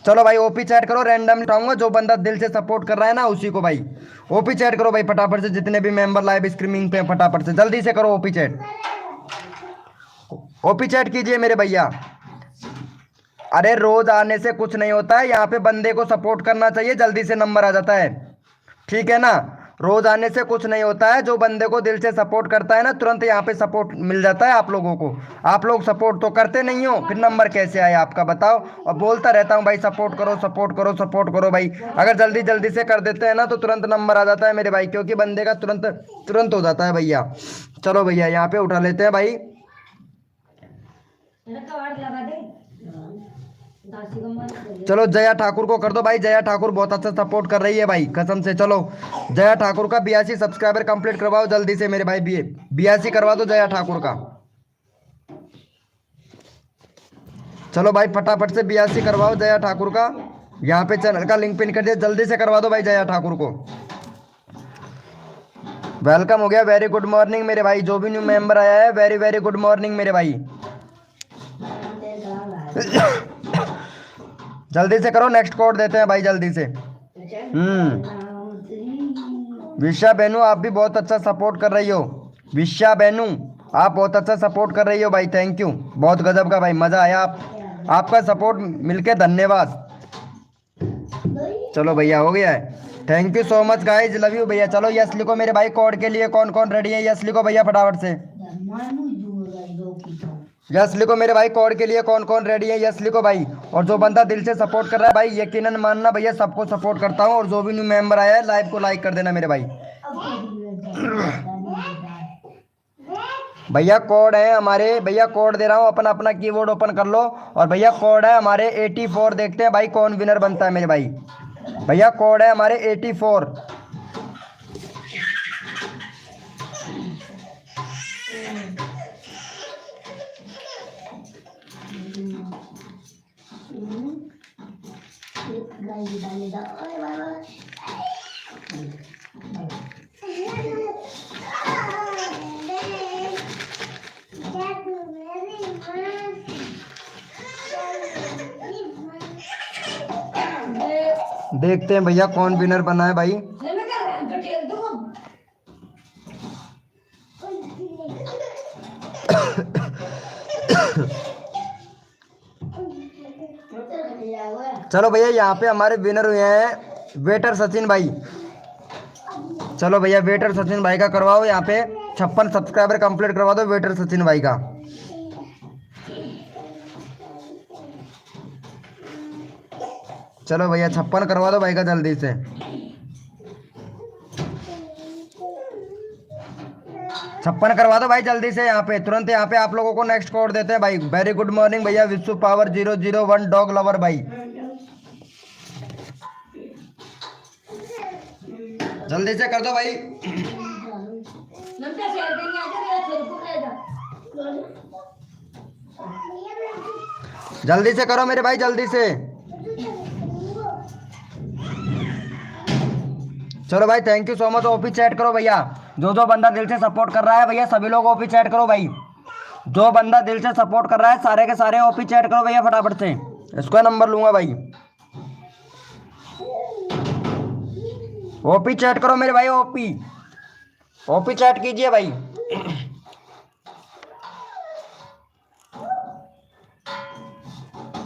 चलो भाई ओपी चैट करो, रैंडम उठाऊंगा, जो बंदा दिल से सपोर्ट कर रहा है ना उसी को भाई। ओपी चैट करो भाई फटाफट से, जितने भी मेंबर लाइव स्ट्रीमिंग पे फटाफट से जल्दी से करो ओपी चैट। ओपी चैट कीजिए मेरे भैया। अरे रोज आने से कुछ नहीं होता है, यहाँ पे बंदे को सपोर्ट करना चाहिए, जल्दी से नंबर आ जाता है, ठीक है ना। रोज आने से कुछ नहीं होता है, जो बंदे को दिल से सपोर्ट करता है ना तुरंत यहाँ पे सपोर्ट मिल जाता है आप लोगों को। आप लोग सपोर्ट तो करते नहीं हो, फिर नंबर कैसे आए आपका बताओ। और बोलता रहता हूँ भाई सपोर्ट करो सपोर्ट करो सपोर्ट करो भाई, अगर जल्दी जल्दी से कर देते हैं ना तो तुरंत नंबर आ जाता है मेरे भाई, क्योंकि बंदे का तुरंत तुरंत हो जाता है भैया। चलो भैया यहाँ पे उठा लेते हैं भाई। चलो जया ठाकुर को कर दो भाई, जया ठाकुर बहुत अच्छा सपोर्ट कर रही है भाई कसम से। चलो जया ठाकुर का 82 सब्सक्राइबर कंप्लीट करवाओ जल्दी से मेरे भाई, 82 करवा दो जया ठाकुर का। चलो भाई फटाफट से 82 करवाओ जया ठाकुर का, यहाँ पे चैनल का लिंक पिन कर दिया, जल्दी से करवा दो भाई जया ठाकुर को। वेलकम हो गया, वेरी गुड मॉर्निंग मेरे भाई, जो भी न्यू मेंबर आया है वेरी वेरी गुड मॉर्निंग मेरे भाई। जल्दी से करो, नेक्स्ट कोड देते हैं भाई जल्दी से। विश्वा बेनू आप भी बहुत अच्छा सपोर्ट कर रही हो, विश्वा बेनू आप बहुत अच्छा सपोर्ट कर रही हो भाई, थैंक यू, बहुत गजब का भाई, मजा आया आपका सपोर्ट मिलके, धन्यवाद। चलो भैया हो गया है, thank you so much guys, love you भैया। चलो यस लिखो मेरे भाई, कोड के लिए कौन कौन रेडी है, यस लिखो भैया फटाफट से। यस लिखो मेरे भाई, कोड के लिए कौन कौन रेडी है, यस लिखो भाई। और जो बंदा दिल से सपोर्ट कर रहा है भाई यकीनन मानना भैया सबको सपोर्ट करता हूँ, और जो भी न्यू मेंबर आया है लाइव को लाइक कर देना मेरे भाई। भैया कोड है हमारे, भैया कोड दे रहा हूँ, अपना अपना कीबोर्ड ओपन कर लो, और भैया कोड है हमारे 84, देखते हैं भाई कौन विनर बनता है मेरे भाई। भैया कोड है हमारे 84। देखते हैं भैया कौन विनर बना है भाई। चलो भैया यहाँ पे हमारे विनर हुए हैं वेटर सचिन भाई। चलो भैया वेटर सचिन भाई का करवाओ, यहाँ पे 56 सब्सक्राइबर कंप्लीट करवा दो वेटर सचिन भाई का। चलो भैया 56 करवा दो भाई का जल्दी से। 56 करवा दो भाई जल्दी से, यहाँ पे तुरंत। यहाँ पे आप लोगों को नेक्स्ट कोड देते हैं भाई। वेरी गुड मॉर्निंग भैया विश्व पावर 001 डॉग लवर भाई, जल्दी से कर दो भाई। जल्दी से करो मेरे भाई, जल्दी से। चलो भाई thank you so much. OP chat करो भैया, जो बंदा दिल से सपोर्ट कर रहा है भैया सभी लोग ओपी चैट करो भाई। जो बंदा दिल से सपोर्ट कर रहा है सारे के सारे ओपी चैट करो भैया फटाफट से। इसका नंबर लूंगा भाई। ओपी चैट करो मेरे भाई, ओपी चैट कीजिए भाई।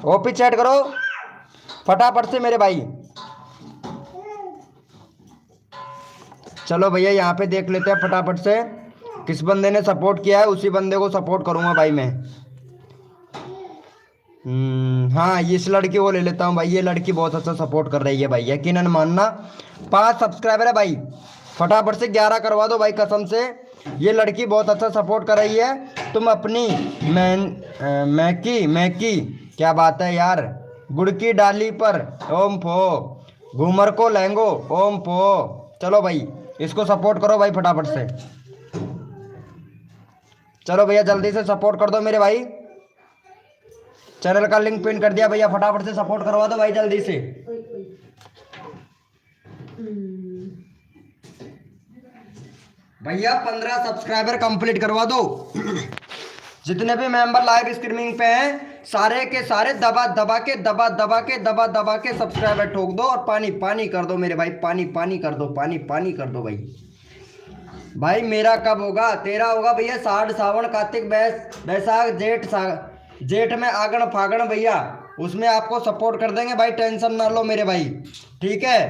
ओपी चैट करो फटाफट से मेरे भाई। चलो भैया यहाँ पे देख लेते हैं फटाफट से किस बंदे ने सपोर्ट किया है, उसी बंदे को सपोर्ट करूंगा भाई मैं। हाँ इस लड़की को ले लेता हूँ भाई, ये लड़की बहुत अच्छा सपोर्ट कर रही है भाई, यकीनन मानना। 5 सब्सक्राइबर है भाई, फटाफट से 11 करवा दो भाई कसम से। ये लड़की बहुत अच्छा सपोर्ट कर रही है। तुम अपनी मैकी क्या बात है यार, गुड़ की डाली पर ओम फो, घूमर को लहंगो ओम फो। चलो भाई इसको सपोर्ट करो भाई फटाफट से। चलो भैया जल्दी से सपोर्ट कर दो मेरे भाई। चैनल का लिंक पिन कर दिया भैया, फटाफट से सपोर्ट करवा दो भाई जल्दी से। भैया 15 सब्सक्राइबर कंप्लीट करवा दो। जितने भी मेंबर लाइव स्ट्रीमिंग पे हैं सारे के सारे दबा दबा के सब्सक्राइबर ठोक दो और पानी पानी कर दो मेरे भाई, पानी पानी कर दो, पानी पानी कर दो भाई। भाई मेरा कब होगा, तेरा होगा भैया। साढ़ सावन कार्तिक बैसाख जेठ में आगन फागण भैया, उसमें आपको सपोर्ट कर देंगे भाई, टेंशन ना लो मेरे भाई, ठीक है।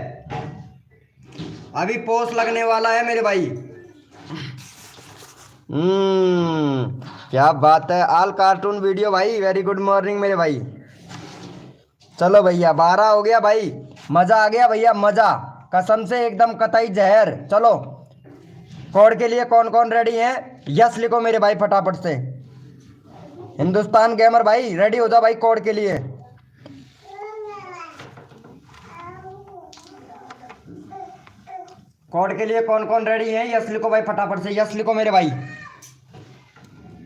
अभी पोस्ट लगने वाला है मेरे भाई। क्या बात है, ऑल कार्टून वीडियो भाई, वेरी गुड मॉर्निंग मेरे भाई। चलो भैया 12 हो गया भाई, मजा आ गया भैया, मजा कसम से एकदम कतई जहर। चलो कोड के लिए कौन कौन रेडी है, यस लिखो मेरे भाई फटाफट से। हिंदुस्तान गेमर भाई रेडी हो जाओ भाई कोड के लिए। कोड के लिए कौन कौन रेडी है, यस लिखो भाई फटाफट से, यस लिखो मेरे भाई।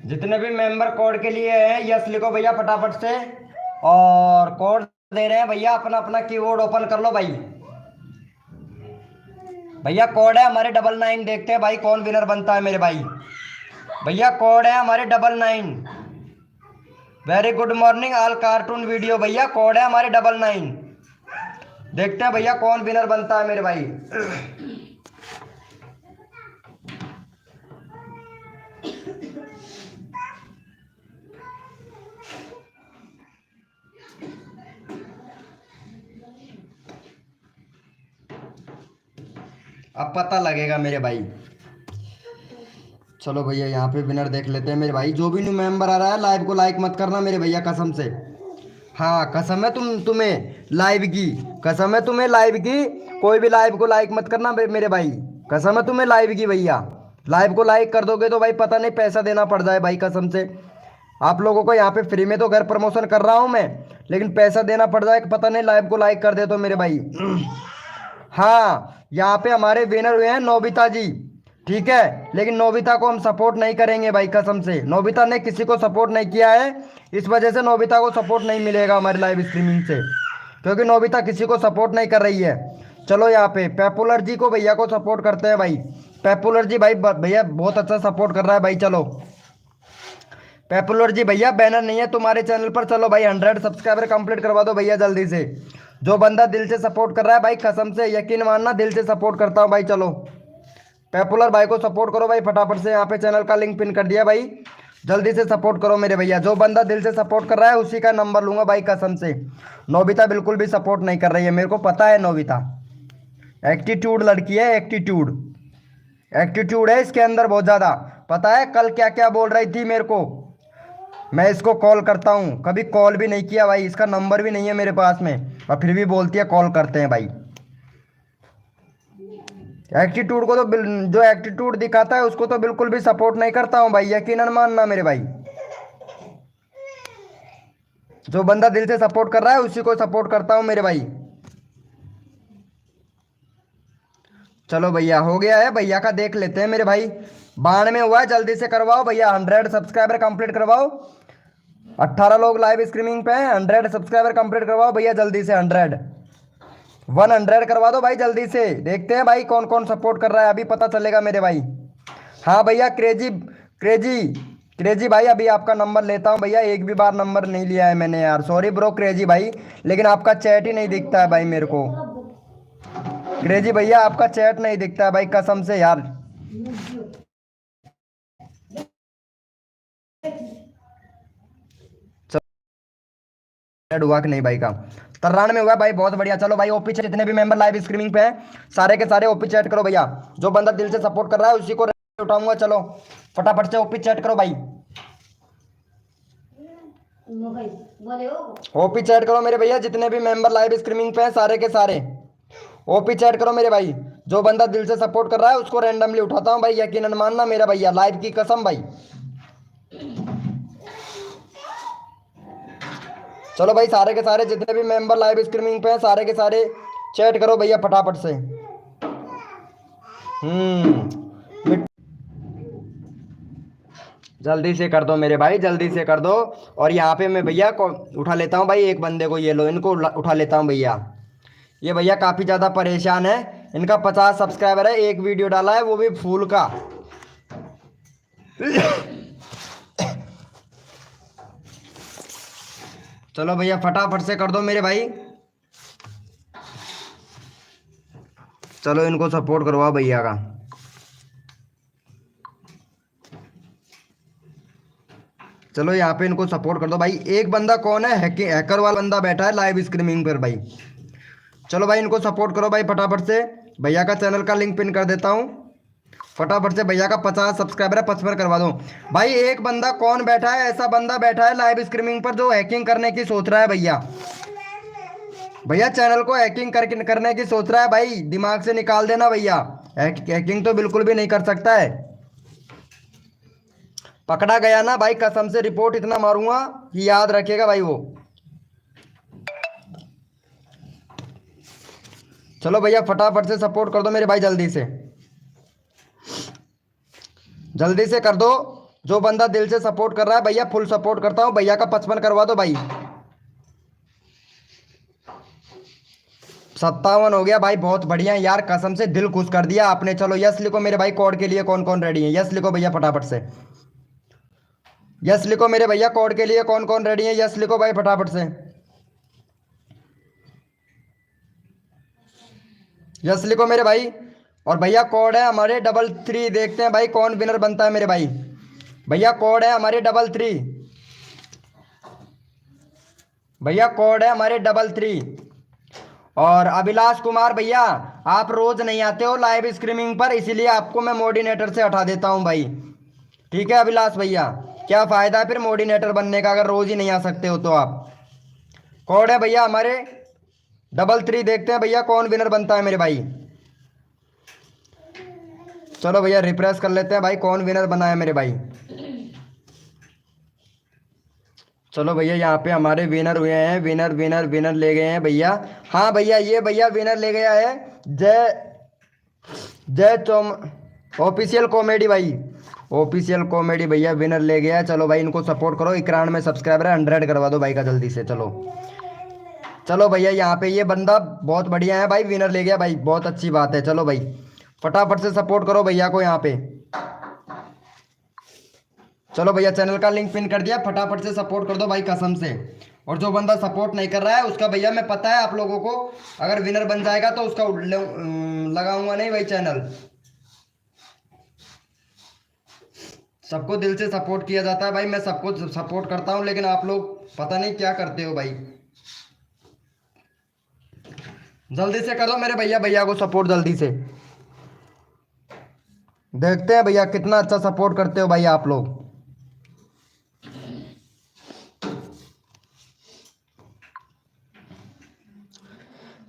जितने भी मेंबर कोड के लिए हैं यस लिखो भैया फटाफट से। और कोड दे रहे हैं भैया, अपना अपना कीबोर्ड ओपन कर लो भाई। भैया कोड है हमारे 99, देखते हैं भाई कौन विनर बनता है मेरे भाई। भैया कोड है हमारे 99। Very good morning all cartoon video भैया, कोड है हमारे 99। देखते हैं भैया कौन विनर बनता है मेरे भाई। अब पता लगेगा मेरे भाई। चलो भैया यहाँ पे विनर देख लेते हैं मेरे भाई। जो भी न्यू मेंबर आ रहा है लाइव को लाइक मत करना मेरे भैया कसम से। हाँ कसम है तुम्हें लाइव की, कसम है तुम्हें लाइव की। कोई भी लाइव को लाइक मत करना मेरे भाई, कसम है तुम्हें लाइव की भैया। लाइव को लाइक कर दोगे तो भाई पता नहीं पैसा देना पड़ जाए भाई कसम से। आप लोगों को यहाँ पे फ्री में तो घर प्रमोशन कर रहा हूँ मैं, लेकिन पैसा देना पड़ जाए पता नहीं। लाइव को लाइक कर दे तो मेरे भाई। हाँ यहाँ पे हमारे विनर हुए हैं नोबिता जी, ठीक है। लेकिन नोबिता को हम सपोर्ट नहीं करेंगे भाई कसम से। नोबिता ने किसी को सपोर्ट नहीं किया है, इस वजह से नोबिता को सपोर्ट नहीं मिलेगा हमारी लाइव स्ट्रीमिंग से, क्योंकि नोबिता किसी को सपोर्ट नहीं कर रही है। चलो यहाँ पे पैपुलर जी को भैया को सपोर्ट करते हैं भाई। पैपुलर जी भाई भैया बहुत अच्छा सपोर्ट कर रहा है भाई। चलो पैपुलर जी भैया बैनर नहीं है तुम्हारे चैनल पर। चलो भाई 100 सब्सक्राइबर कंप्लीट करवा दो भैया जल्दी से। जो बंदा दिल से सपोर्ट कर रहा है भाई कसम से यकीन मानना दिल से सपोर्ट करता हूँ भाई। चलो पैपुलर भाई को सपोर्ट करो भाई फटाफट से। यहाँ पे चैनल का लिंक पिन कर दिया भाई, जल्दी से सपोर्ट करो मेरे भैया। जो बंदा दिल से सपोर्ट कर रहा है उसी का नंबर लूंगा भाई कसम से। नोबिता बिल्कुल भी सपोर्ट नहीं कर रही है, मेरे को पता है। नोबिता एटीट्यूड लड़की है, एटीट्यूड एटीट्यूड है इसके अंदर बहुत ज़्यादा। पता है कल क्या क्या बोल रही थी मेरे को। मैं इसको कॉल करता हूँ, कभी कॉल भी नहीं किया भाई, इसका नंबर भी नहीं है मेरे पास में, और फिर भी बोलती है कॉल करते हैं भाई। एटीट्यूड को तो जो एटीट्यूड दिखाता है उसको तो बिल्कुल भी सपोर्ट नहीं करता हूँ भाई, यकीनन मानना मेरे भाई। जो बंदा दिल से सपोर्ट कर रहा है उसी को सपोर्ट करता हूँ मेरे भाई। चलो भैया हो गया है, भैया का देख लेते हैं मेरे भाई। 92 हुआ है, जल्दी से करवाओ भैया। 100 सब्सक्राइबर कंप्लीट करवाओ। 18 लोग लाइव स्ट्रीमिंग पे हैं। 100 सब्सक्राइबर कंप्लीट करवाओ भैया जल्दी से। 100 करवा दो भाई जल्दी से। देखते हैं भाई कौन कौन सपोर्ट कर रहा है, अभी पता चलेगा मेरे भाई। हाँ भैया क्रेजी क्रेजी क्रेजी भाई, अभी आपका नंबर लेता हूँ भैया। एक भी बार नंबर नहीं लिया है मैंने यार, सॉरी ब्रो क्रेजी भाई, लेकिन आपका चैट ही नहीं दिखता है भाई मेरे को। क्रेजी भैया आपका चैट नहीं दिखता है भाई कसम से यार। हुआ कि नहीं भाई का 93 में हुआ भाई, बहुत बढ़िया। चलो भाई ओपी चैट, जितने भी मेंबर लाइव स्ट्रीमिंग पे हैं सारे के सारे ओपी चैट करो भैया। जो बंदा दिल से सपोर्ट कर रहा है उसी को उठाऊंगा। चलो फटाफट से ओपी चैट करो भाई। ओपी चैट करो मेरे भैया, जितने भी मेंबर लाइव स्ट्रीमिंग पे हैं सारे के सारे ओपी चैट करो मेरे भाई। जो बंदा दिल से सपोर्ट कर रहा है उसको रैंडमली उठाता हूँ भाई, यकीनन मानना मेरा भैया, लाइव की कसम भाई। चलो भाई सारे के सारे जितने भी मेंबर लाइव स्ट्रीमिंग पे हैं सारे के सारे चैट करो भैया फटाफट से। जल्दी से कर दो मेरे भाई, जल्दी से कर दो। और यहाँ पे मैं भैया को उठा लेता हूँ भाई, एक बंदे को, ये लो इनको उठा लेता हूँ भैया। ये भैया काफ़ी ज़्यादा परेशान है, इनका 50 सब्सक्राइबर है, एक वीडियो डाला है वो भी फूल का। चलो भैया फटाफट से कर दो मेरे भाई। चलो इनको सपोर्ट करवाओ भैया का। चलो यहाँ पे इनको सपोर्ट कर दो भाई। एक बंदा कौन है, हैकर वाला बंदा बैठा है लाइव स्ट्रीमिंग पर भाई। चलो भाई इनको सपोर्ट करो भाई फटाफट से। भैया का चैनल का लिंक पिन कर देता हूँ फटाफट से। भैया का 50 सब्सक्राइबर है, 55 करवा दो भाई। एक बंदा कौन बैठा है, ऐसा बंदा बैठा है लाइव स्ट्रीमिंग पर जो हैकिंग करने की सोच रहा है भैया। भैया चैनल को हैकिंग करने की सोच रहा है भाई, दिमाग से निकाल देना भैया। हैकिंग तो बिल्कुल भी नहीं कर सकता है। पकड़ा गया ना भाई कसम से रिपोर्ट इतना मारूंगा कि याद रखेगा भाई वो। चलो भैया फटाफट से सपोर्ट कर दो मेरे भाई, जल्दी से जल्दी से कर दो। जो बंदा दिल से सपोर्ट कर रहा है भैया फुल सपोर्ट करता हूँ। भैया का 55 करवा दो भाई। 57 हो गया भाई, बहुत बढ़िया यार, कसम से दिल खुश कर दिया आपने। चलो यस लिखो मेरे भाई, कोड के लिए कौन कौन रेडी है, यस लिखो भैया फटाफट से। यस लिखो मेरे भैया, कोड के लिए कौन कौन रेडी है, यस लिखो भाई फटाफट से। यस लिखो मेरे भाई। और भैया कोड है हमारे 33, देखते हैं भाई कौन विनर बनता है मेरे भाई। भैया कोड है हमारे 33, भैया कोड है हमारे 33। और अभिलाष कुमार भैया, आप रोज नहीं आते हो लाइव स्ट्रीमिंग पर, इसीलिए आपको मैं मोडिनेटर से हटा देता हूं भाई। ठीक है अभिलाष भैया, क्या फायदा है फिर मोडिनेटर बनने का अगर रोज ही नहीं आ सकते हो तो आप। कोड है भैया हमारे 33, देखते हैं भैया कौन विनर बनता है मेरे भाई। चलो भैया रिफ्रेश कर लेते हैं भाई कौन विनर बना है मेरे भाई। चलो भैया यहाँ पे हमारे विनर हुए हैं, विनर विनर विनर ले गए हैं भैया। हाँ भैया ये भैया विनर ले गया है जय जय चोम ऑफिशियल कॉमेडी भाई, ऑफिशियल कॉमेडी भैया विनर ले गया है। चलो भाई इनको सपोर्ट करो, 91 में सब्सक्राइबर है, 100 करवा दो भाई का जल्दी से। चलो चलो भैया यहाँ पे ये बंदा बहुत बढ़िया है भाई, विनर ले गया भाई, बहुत अच्छी बात है। चलो भाई फटाफट से सपोर्ट करो भैया को यहाँ पे। चलो भैया चैनल का लिंक पिन कर दिया, फटाफट से सपोर्ट कर दो भाई कसम से। और जो बंदा सपोर्ट नहीं कर रहा है उसका भैया मैं पता है आप लोगों को, अगर विनर बन जाएगा तो उसका लगाऊंगा नहीं भाई चैनल। सबको दिल से सपोर्ट किया जाता है भाई, मैं सबको सपोर्ट करता हूँ, लेकिन आप लोग पता नहीं क्या करते हो भाई। जल्दी से करो मेरे भैया, भैया को सपोर्ट जल्दी से। देखते हैं भैया कितना अच्छा सपोर्ट करते हो भाई आप लोग।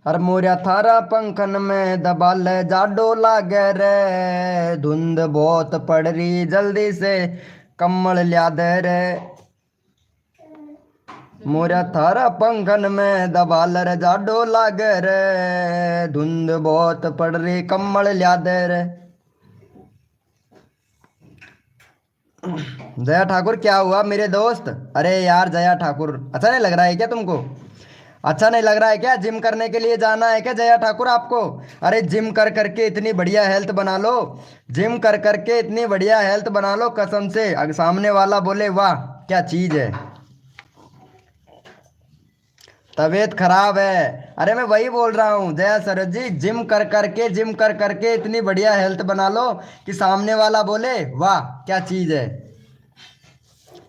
अरे मोरिया थारा पंखन में दबा ले जाडो लागे रे, धुंध बहुत पड़ रही जल्दी से कम्बल लिया दे रे। मोरिया थारा पंखन में दबा ले जाडो लागे रे, धुंध बहुत पड़ रही कम्बल लिया दे रे। जया ठाकुर क्या हुआ मेरे दोस्त? अरे यार जया ठाकुर, अच्छा नहीं लग रहा है क्या तुमको? अच्छा नहीं लग रहा है क्या? जिम करने के लिए जाना है क्या जया ठाकुर आपको? अरे जिम कर करके इतनी बढ़िया हेल्थ बना लो, जिम कर करके इतनी बढ़िया हेल्थ बना लो कसम से, अगर सामने वाला बोले वाह क्या चीज है। तबीयत खराब है, अरे मैं वही बोल रहा हूँ जया सरोज जी, जिम कर करके इतनी बढ़िया हेल्थ बना लो कि सामने वाला बोले वाह क्या चीज है।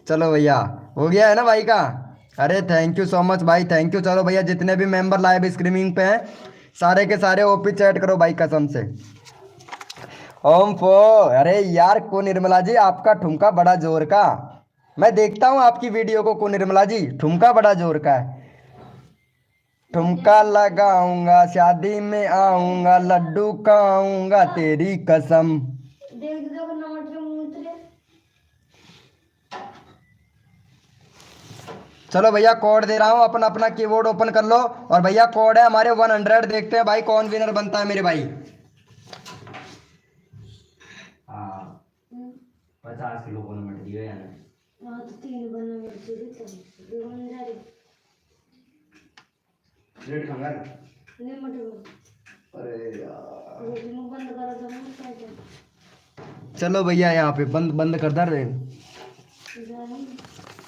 चलो भैया हो गया है ना भाई का? अरे थैंक यू सो मच भाई, थैंक यू। चलो भैया जितने भी मेंबर लाइव स्ट्रीमिंग पे हैं सारे के सारे ओपी चैट करो भाई कसम से। ओम फो, अरे यार को निर्मला जी आपका ठुमका बड़ा जोर का, मैं देखता हूँ आपकी वीडियो को निर्मला जी, ठुमका बड़ा जोर का है। ठुमका लगाऊंगा शादी में आऊंगा, लड्डू खाऊंगा तेरी कसम। चलो भैया कोड दे रहा हूँ, अपना अपना कीबोर्ड ओपन कर लो, और भैया कोड है हमारे 100। देखते हैं भाई कौन विनर बनता है मेरे भाई। 50 किलो को नंबर दियो यार। प्लेट खंगार अरे यार, चलो भैया यहाँ पे बंद बंद कर दर।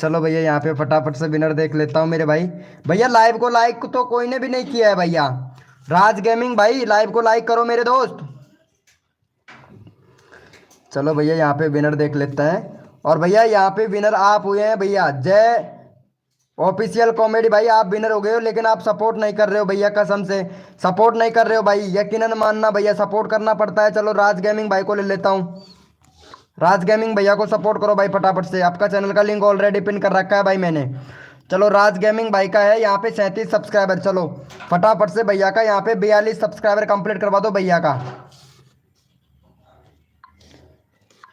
चलो भैया यहाँ पे फटाफट से विनर देख लेता हूँ मेरे भाई। भैया लाइव को लाइक तो कोई ने भी नहीं किया है भैया। राज गेमिंग भाई लाइव को लाइक करो मेरे दोस्त। चलो भैया यहाँ पे विनर देख लेते हैं, और भैया यहाँ पे विनर आप हुए हैं भैया जय ऑफिशियल कॉमेडी भाई, आप विनर हो गए हो, लेकिन आप सपोर्ट नहीं कर रहे हो भैया कसम से, सपोर्ट नहीं कर रहे हो भाई, यकीनन मानना भैया सपोर्ट करना पड़ता है। चलो राज गेमिंग भाई को ले लेता हूँ, राज गेमिंग भैया को सपोर्ट करो भाई फटाफट से, आपका चैनल का लिंक ऑलरेडी पिन कर रखा है भाई मैंने। चलो राज गेमिंग भाई का है यहाँ पे 37 सब्सक्राइबर, चलो फटाफट से भैया का यहाँ पे 42 सब्सक्राइबर कंप्लीट करवा दो भैया का।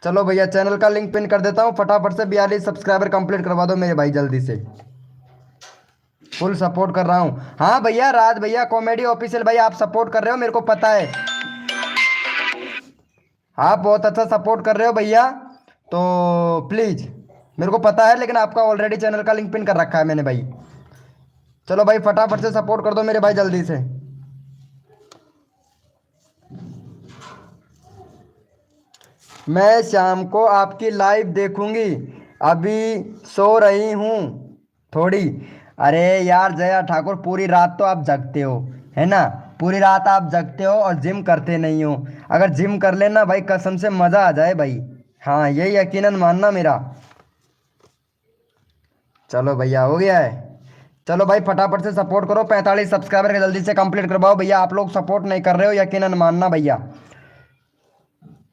चलो भैया चैनल का लिंक पिन कर देता हूँ, फटाफट से 42 सब्सक्राइबर कंप्लीट करवा दो मेरे भाई जल्दी से, फुल सपोर्ट कर रहा हूँ। हाँ भैया राज भैया कॉमेडी ऑफिशियल भाई आप सपोर्ट कर रहे हो मेरे को पता है, आप बहुत अच्छा सपोर्ट कर रहे हो भैया, तो प्लीज़ मेरे को पता है, लेकिन आपका ऑलरेडी चैनल का लिंक पिन कर रखा है मैंने भाई। चलो भाई फटाफट से सपोर्ट कर दो मेरे भाई जल्दी से। मैं शाम को आपकी लाइव देखूंगी, अभी सो रही हूँ थोड़ी। अरे यार जया ठाकुर पूरी रात तो आप जगते हो है ना, पूरी रात आप जगते हो और जिम करते नहीं हो। अगर जिम कर लेना भाई कसम से मज़ा आ जाए भाई, हाँ ये यकीनन मानना मेरा। चलो भैया हो गया है, चलो भाई फटाफट से सपोर्ट करो, 45 सब्सक्राइबर के जल्दी से कंप्लीट करवाओ भैया, आप लोग सपोर्ट नहीं कर रहे हो यकीनन मानना भैया,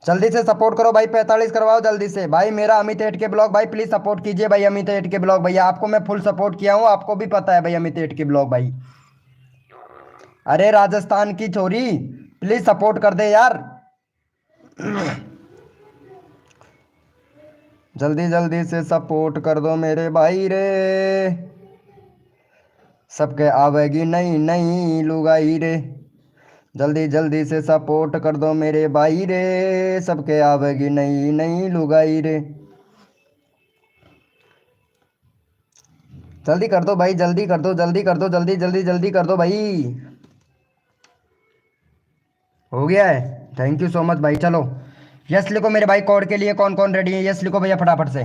जल्दी से सपोर्ट करो भाई, 45 करवाओ जल्दी से भाई। मेरा अमित 8 के ब्लॉग भाई प्लीज़ सपोर्ट कीजिए भाई, अमित 8 के ब्लॉग भैया आपको मैं फुल सपोर्ट किया हूँ, आपको भी पता है भाई अमित 8 के ब्लॉग भाई। अरे राजस्थान की छोरी प्लीज़ सपोर्ट कर दे यार, जल्दी जल्दी से सपोर्ट कर दो मेरे भाई रे, सबके आवेगी नई नई लुगाई रे, जल्दी जल्दी से सपोर्ट कर दो मेरे भाई रे, सबके आवेगी नई नई लुगाई रे। जल्दी कर दो भाई, जल्दी कर दो, जल्दी कर दो, जल्दी जल्दी जल्दी कर दो भाई। हो गया है, थैंक यू सो मच भाई। चलो यस लिखो मेरे भाई, कोड के लिए कौन कौन रेडी है यस लिखो भैया फटाफट से,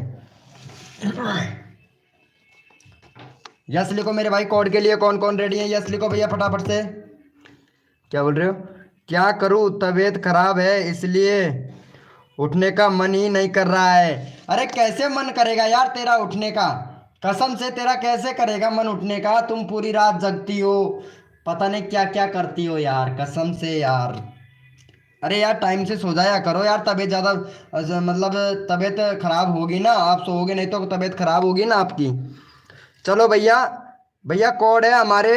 यस लिखो मेरे भाई, कोड के लिए कौन कौन रेडी है यस लिखो भैया फटाफट से। क्या बोल रहे हो? क्या करूँ तबीयत खराब है इसलिए उठने का मन ही नहीं कर रहा है। अरे कैसे मन करेगा यार तेरा उठने का, कसम से तेरा कैसे करेगा मन उठने का। तुम पूरी रात जगती हो, पता नहीं क्या क्या करती हो यार, कसम से यार। अरे यार टाइम से सो जाया करो यार, तबीयत ज़्यादा मतलब तबीयत खराब होगी ना, आप सोओगे नहीं तो तबीयत खराब होगी ना आपकी। चलो भैया, भैया कोड है हमारे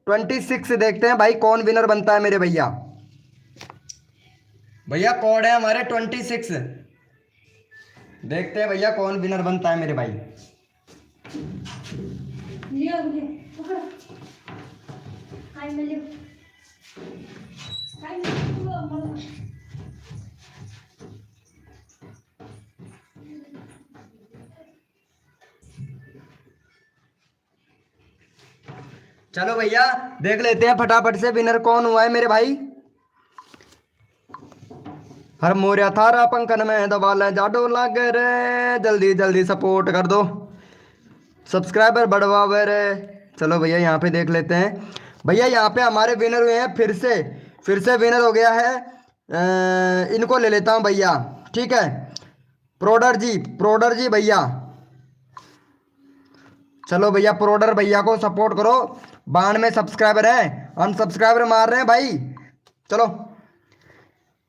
26, देखते हैं भाई कौन विनर बनता है मेरे भैया। भैया कोड है हमारे 26, देखते हैं भैया कौन विनर बनता है मेरे भाई। चलो भैया देख लेते हैं फटाफट से विनर कौन हुआ है मेरे भाई। हर मोरिया थारा पंखन में दबाल जाडो लाग रे, जल्दी जल्दी सपोर्ट कर दो, सब्सक्राइबर बढ़वावे रे। चलो भैया यहाँ पे देख लेते हैं। भैया यहाँ पे हमारे विनर हुए हैं, फिर से विनर हो गया है। इनको ले लेता हूँ भैया, ठीक है। प्रोडर जी भैया, चलो भैया प्रोडर भैया को सपोर्ट करो। 92 सब्सक्राइबर है, अनसब्सक्राइबर मार रहे हैं भाई। चलो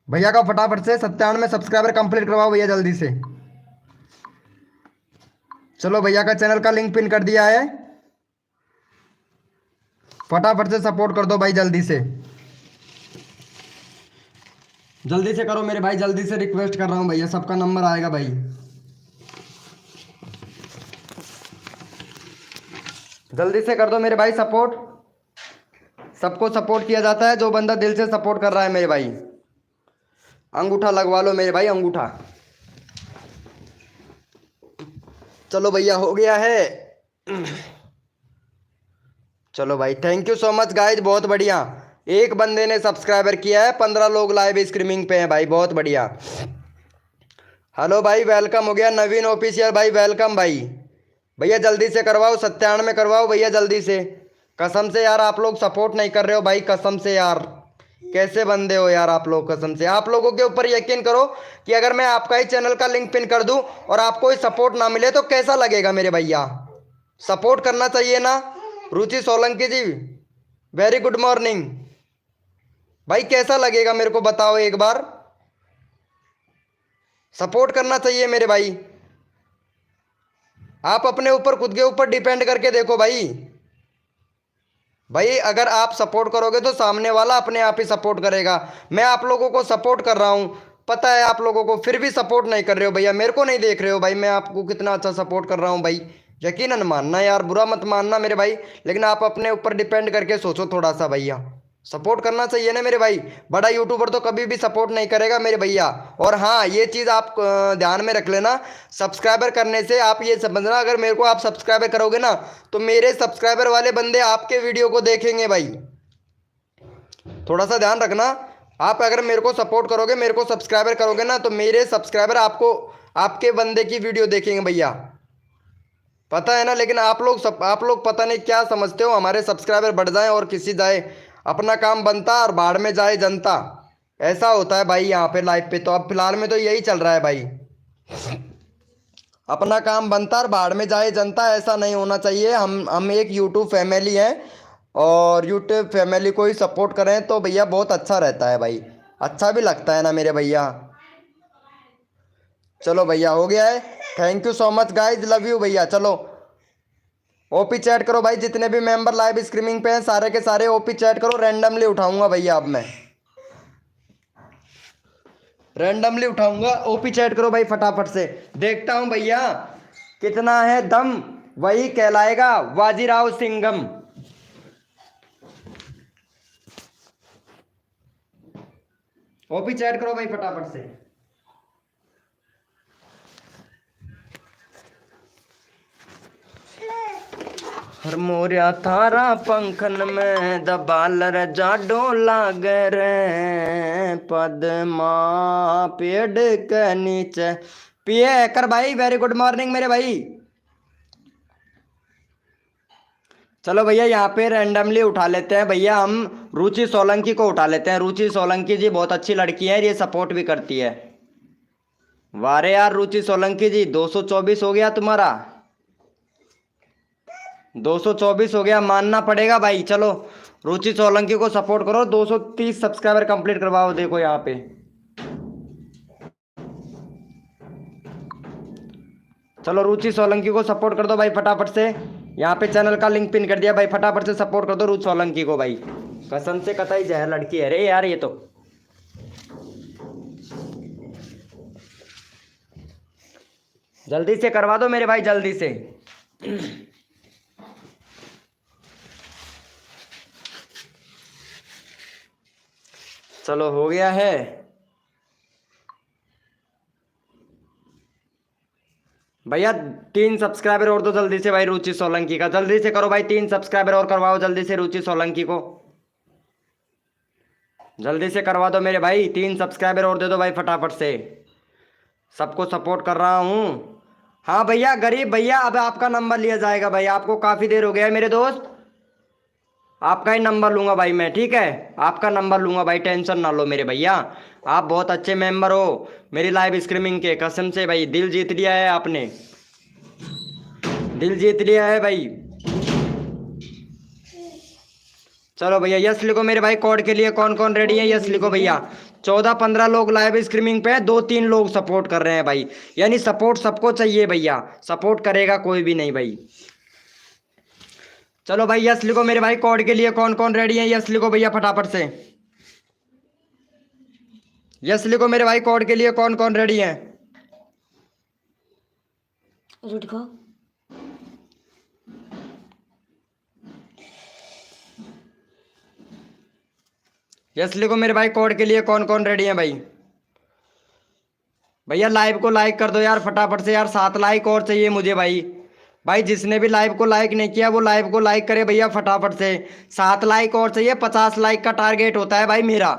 भैया का फटाफट से 97 सब्सक्राइबर कंप्लीट करवाओ भैया जल्दी से। चलो भैया का चैनल का लिंक पिन कर दिया है, फटाफट से सपोर्ट कर दो भाई जल्दी से, जल्दी से करो मेरे भाई, जल्दी से रिक्वेस्ट कर रहा हूँ भैया, सबका नंबर आएगा भाई। जल्दी से कर दो मेरे भाई सपोर्ट, सबको सपोर्ट किया जाता है जो बंदा दिल से सपोर्ट कर रहा है मेरे भाई। अंगूठा लगवा लो मेरे भाई, अंगूठा। चलो भैया हो गया है। चलो भाई thank you so much guys, बहुत बढ़िया। एक बंदे ने सब्सक्राइबर किया है, 15 लोग लाइव स्ट्रीमिंग पे हैं भाई, बहुत बढ़िया। हेलो भाई वेलकम हो गया, नवीन ऑफिशियल भाई वेलकम भाई। भैया जल्दी से करवाओ, 97 करवाओ भैया जल्दी से। कसम से यार आप लोग सपोर्ट नहीं कर रहे हो भाई, कसम से यार कैसे बंदे हो यार आप लोग। कसम से आप लोगों के ऊपर यकीन करो कि अगर मैं आपका ही चैनल का लिंक पिन कर दूं और आपको ही सपोर्ट ना मिले तो कैसा लगेगा मेरे भैया। सपोर्ट करना चाहिए ना। रुचि सोलंकी जी वेरी गुड मॉर्निंग भाई, कैसा लगेगा मेरे को बताओ एक बार। सपोर्ट करना चाहिए मेरे भाई। आप अपने ऊपर खुद के ऊपर डिपेंड करके देखो भाई। भाई अगर आप सपोर्ट करोगे तो सामने वाला अपने आप ही सपोर्ट करेगा। मैं आप लोगों को सपोर्ट कर रहा हूँ, पता है आप लोगों को, फिर भी सपोर्ट नहीं कर रहे हो भैया, मेरे को नहीं देख रहे हो भाई। मैं आपको कितना अच्छा सपोर्ट कर रहा हूँ भाई, यकीनन मानना यार, बुरा मत मानना मेरे भाई, लेकिन आप अपने ऊपर डिपेंड करके सोचो थोड़ा सा भैया। सपोर्ट करना चाहिए ना मेरे भाई। बड़ा यूट्यूबर तो कभी भी सपोर्ट नहीं करेगा मेरे भैया। और हाँ ये चीज़ आप ध्यान में रख लेना, सब्सक्राइबर करने से आप ये समझना, अगर मेरे को आप सब्सक्राइबर करोगे ना तो मेरे सब्सक्राइबर वाले बंदे आपके वीडियो को देखेंगे भाई, थोड़ा सा ध्यान रखना। आप अगर मेरे को सपोर्ट करोगे, मेरे को सब्सक्राइबर करोगे ना तो मेरे सब्सक्राइबर आपको आपके बंदे की वीडियो देखेंगे भैया, पता है ना। लेकिन आप लोग पता नहीं क्या समझते हो, हमारे सब्सक्राइबर बढ़ जाएं और किसी जाए, अपना काम बनता और बाढ़ में जाए जनता, ऐसा होता है भाई यहाँ पे लाइव पे। तो अब फिलहाल में तो यही चल रहा है भाई, अपना काम बनता और बाढ़ में जाए जनता, ऐसा नहीं होना चाहिए। हम एक यूट्यूब फैमिली है और यूट्यूब फैमिली को ही सपोर्ट करें तो भैया बहुत अच्छा रहता है भाई, अच्छा भी लगता है ना मेरे भैया। चलो भैया हो गया है, thank you so much guys, love you भैया। चलो ओपी चैट करो भाई, जितने भी मेंबर लाइव स्ट्रीमिंग पे हैं सारे के सारे ओपी चैट करो, रैंडमली उठाऊंगा भैया। अब मैं रैंडमली उठाऊंगा, ओपी चैट करो भाई फटाफट से। देखता हूं भैया कितना है दम, वही कहलाएगा बाजीराव सिंघम। ओपी चैट करो भाई फटाफट से। हर मोरिया थारा पंखन में दबाल जाडो लाग रे, पद्मा पेड़ के नीचे पिए कर भाई। वेरी गुड मॉर्निंग मेरे भाई। चलो भैया यहाँ पे रैंडमली उठा लेते हैं भैया, हम रुचि सोलंकी को उठा लेते हैं। रुचि सोलंकी जी बहुत अच्छी लड़की है, ये सपोर्ट भी करती है। वारे यार रुचि सोलंकी जी 224 हो गया तुम्हारा, 224 हो गया, मानना पड़ेगा भाई। चलो रुचि सोलंकी को सपोर्ट करो, 230 सब्सक्राइबर कंप्लीट करवाओ। देखो यहाँ पे चलो रुचि सोलंकी को सपोर्ट कर दो भाई फटाफट से। यहाँ पे चैनल का लिंक पिन कर दिया भाई, फटाफट से सपोर्ट कर दो रुचि सोलंकी को भाई। कसम से कतई जहर लड़की है रे यार ये तो। जल्दी से करवा दो मेरे भाई, जल्दी से। चलो हो गया है भैया। 3 सब्सक्राइबर और दो जल्दी से भाई रुचि सोलंकी का, जल्दी से करो भाई। 3 सब्सक्राइबर और करवाओ जल्दी से रुचि सोलंकी को, जल्दी से करवा दो मेरे भाई। 3 सब्सक्राइबर और दे दो भाई फटाफट से। सबको सपोर्ट कर रहा हूँ। हाँ भैया गरीब भैया, अब आपका नंबर लिया जाएगा भाई। आपको काफ़ी देर हो गया है मेरे दोस्त, आपका ही नंबर लूँगा भाई मैं, ठीक है? आपका नंबर लूँगा भाई, टेंशन ना लो मेरे भैया। आप बहुत अच्छे मेंबर हो मेरी लाइव स्ट्रीमिंग के, कसम से भाई। दिल जीत लिया है आपने, दिल जीत लिया है भाई। चलो भैया यस लिखो मेरे भाई। कोड के लिए कौन कौन रेडी है यस लिखो भैया। 14-15 लोग लाइव स्ट्रीमिंग पे, 2-3 लोग सपोर्ट कर रहे हैं भाई। यानी सपोर्ट सबको चाहिए भैया, सपोर्ट करेगा कोई भी नहीं भाई। चलो भाई यस लिखो मेरे भाई। कोड के लिए कौन कौन रेडी है यस लिखो भैया फटाफट से। यस लिखो मेरे भाई। कोड के लिए कौन कौन रेडी है? रोटी खाओ। यस लिखो मेरे भाई। कोड के लिए कौन कौन रेडी है भाई? भैया लाइव को लाइक कर दो यार फटाफट से यार। 7 लाइक और चाहिए मुझे भाई। भाई जिसने भी लाइव को लाइक नहीं किया वो लाइव को लाइक करे भैया फटाफट से। 7 लाइक और चाहिए। 50 लाइक का टारगेट होता है भाई मेरा,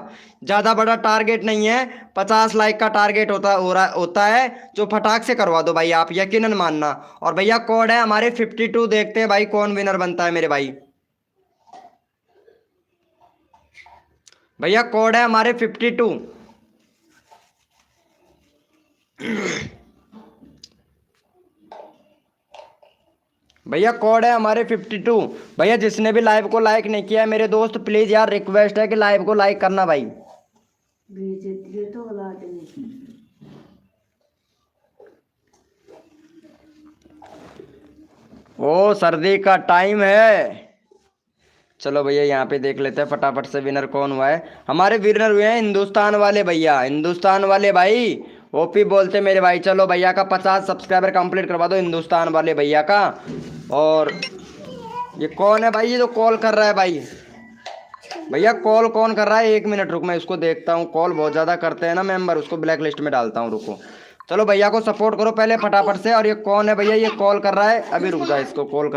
ज़्यादा बड़ा टारगेट नहीं है। 50 लाइक का टारगेट होता है, जो फटाक से करवा दो भाई आप, यकीनन मानना। और भैया कोड है हमारे 52। देखते हैं भाई कौन विनर बनता है मेरे भाई। भैया कोड है हमारे 52। भैया कोड है हमारे 52। भैया जिसने भी लाइव को लाइक नहीं किया है मेरे दोस्त, प्लीज यार रिक्वेस्ट है कि लाइव को लाइक करना भाई। ओ सर्दी का टाइम है। चलो भैया यहाँ पे देख लेते हैं फटाफट से विनर कौन हुआ है। हमारे विनर हुए हैं हिंदुस्तान वाले भैया, हिंदुस्तान वाले भाई। ओपी बोलते मेरे भाई। चलो भैया का 50 सब्सक्राइबर कंप्लीट करवा दो हिंदुस्तान वाले भैया का। और ये कौन है भाई? ये तो कॉल कर रहा है भाई। भैया कॉल कौन कर रहा है? 1 मिनट रुक, मैं इसको देखता हूँ। कॉल बहुत ज़्यादा करते हैं ना मेंबर, उसको ब्लैक लिस्ट में डालता हूँ। रुको, चलो भैया को सपोर्ट करो पहले फटाफट से। और ये कौन है भैया? ये कॉल कर रहा है अभी, रुक जा, इसको कॉल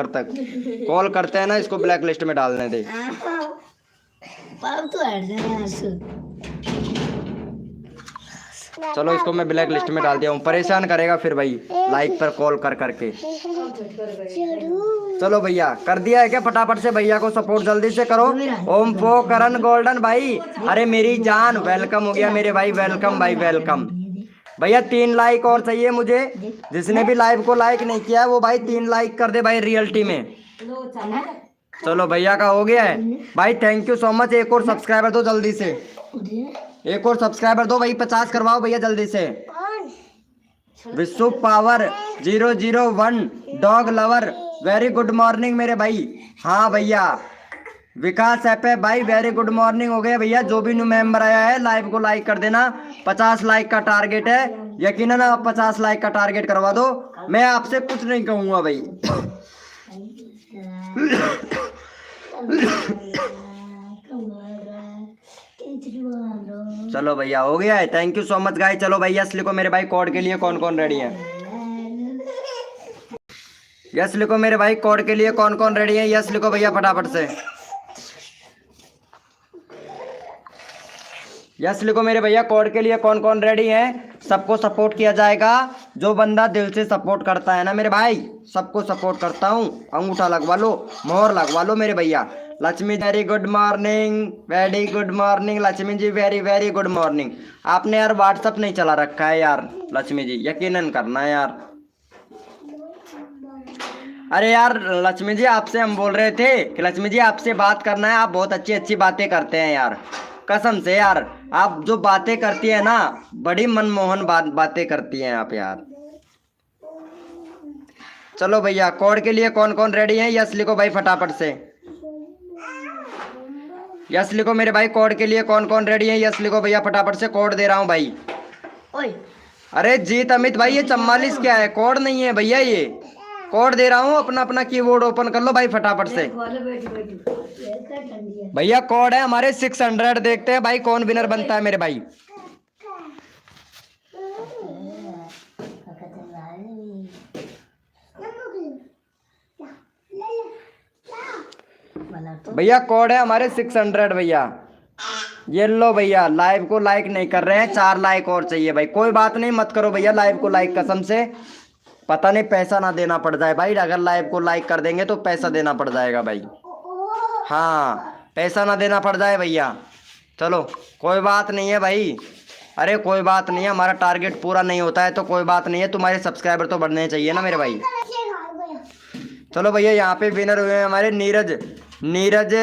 करते हैं ना, इसको ब्लैक लिस्ट में डालने दे। चलो इसको मैं ब्लैक लिस्ट में डाल दिया हूँ, परेशान करेगा फिर भाई लाइक पर कॉल कर करके। चलो भैया कर दिया है क्या? फटाफट से भैया को सपोर्ट जल्दी से करो। ओम फो करण गोल्डन भाई, अरे मेरी जान वेलकम हो गया मेरे भाई, वेलकम भाई वेलकम। भैया 3 लाइक और चाहिए मुझे। जिसने भी लाइव को लाइक नहीं किया वो भाई 3 लाइक कर दे भाई रियलिटी में। चलो भैया का हो गया है भाई, थैंक यू सो मच। एक और सब्सक्राइबर दो जल्दी से, एक और सब्सक्राइबर दो भाई। 50 करवाओ भैया जल्दी से। विश्व power 001 dog lover, very good morning मेरे भाई। हाँ भैया विकास ऐप है भाई, वेरी गुड मॉर्निंग हो गया भैया। जो भी न्यू मेंबर आया है लाइव को लाइक कर देना। 50 लाइक का टारगेट है, यकीनन आप 50 लाइक का टारगेट करवा दो। मैं आपसे कुछ नहीं कहूँगा भाई। चलो भैया हो गया है, thank you so much guys. चलो भैया यस लिखो मेरे भाई। कोड के लिए कौन कौन रेडी है? यस लिखो मेरे भाई। कोड के लिए कौन कौन रेडी है? यस लिखो भैया फटाफट से। यस लिखो मेरे भैया। कोड के लिए कौन कौन रेडी है? सबको सपोर्ट किया जाएगा। जो बंदा दिल से सपोर्ट करता है ना मेरे भाई, सबको सपोर्ट करता हूँ। अंगूठा लगवा लो, मोहर लगवा लो मेरे भैया। Lakshmi very good morning, very good morning Lakshmi ji, very very good morning. आपने यार व्हाट्सअप नहीं चला रखा है यार लक्ष्मी जी, यकीनन करना है यार। अरे यार लक्ष्मी जी, आपसे हम बोल रहे थे कि लक्ष्मी जी आपसे बात करना है, आप बहुत अच्छी अच्छी बातें करते हैं यार, कसम से यार। आप जो बातें करती है ना, बड़ी मनमोहन बातें करती हैं आप यार। चलो भैया, कोड के लिए कौन कौन रेडी है? यस लिखो भाई फटाफट से, यस लिखो मेरे भाई। कोड के लिए कौन कौन रेडी है? यस लिखो भैया फटाफट से, कोड दे रहा हूँ भाई। ओए अरे जीत अमित भाई, ये 44 क्या है? कोड नहीं है भैया, ये कोड दे रहा हूँ। अपना अपना कीबोर्ड ओपन कर लो भाई फटाफट से भैया। कोड है हमारे 600। देखते हैं भाई कौन विनर बनता है मेरे भाई। भैया कोड है हमारे 600 भैया। ये लो भैया, लाइव को लाइक नहीं कर रहे हैं, 4 लाइक और चाहिए भाई। कोई बात नहीं, मत करो भैया लाइव को लाइक, कसम से पता नहीं पैसा ना देना पड़ जाए भाई। अगर लाइव को लाइक कर देंगे तो पैसा देना पड़ जाएगा भाई। हाँ, पैसा ना देना पड़ जाए भैया। चलो कोई बात नहीं है भाई, अरे कोई बात नहीं है, हमारा टारगेट पूरा नहीं होता है तो कोई बात नहीं है, तुम्हारे सब्सक्राइबर तो बढ़ने चाहिए ना मेरे भाई। चलो भैया, यहाँ पे विनर हुए हैं हमारे नीरज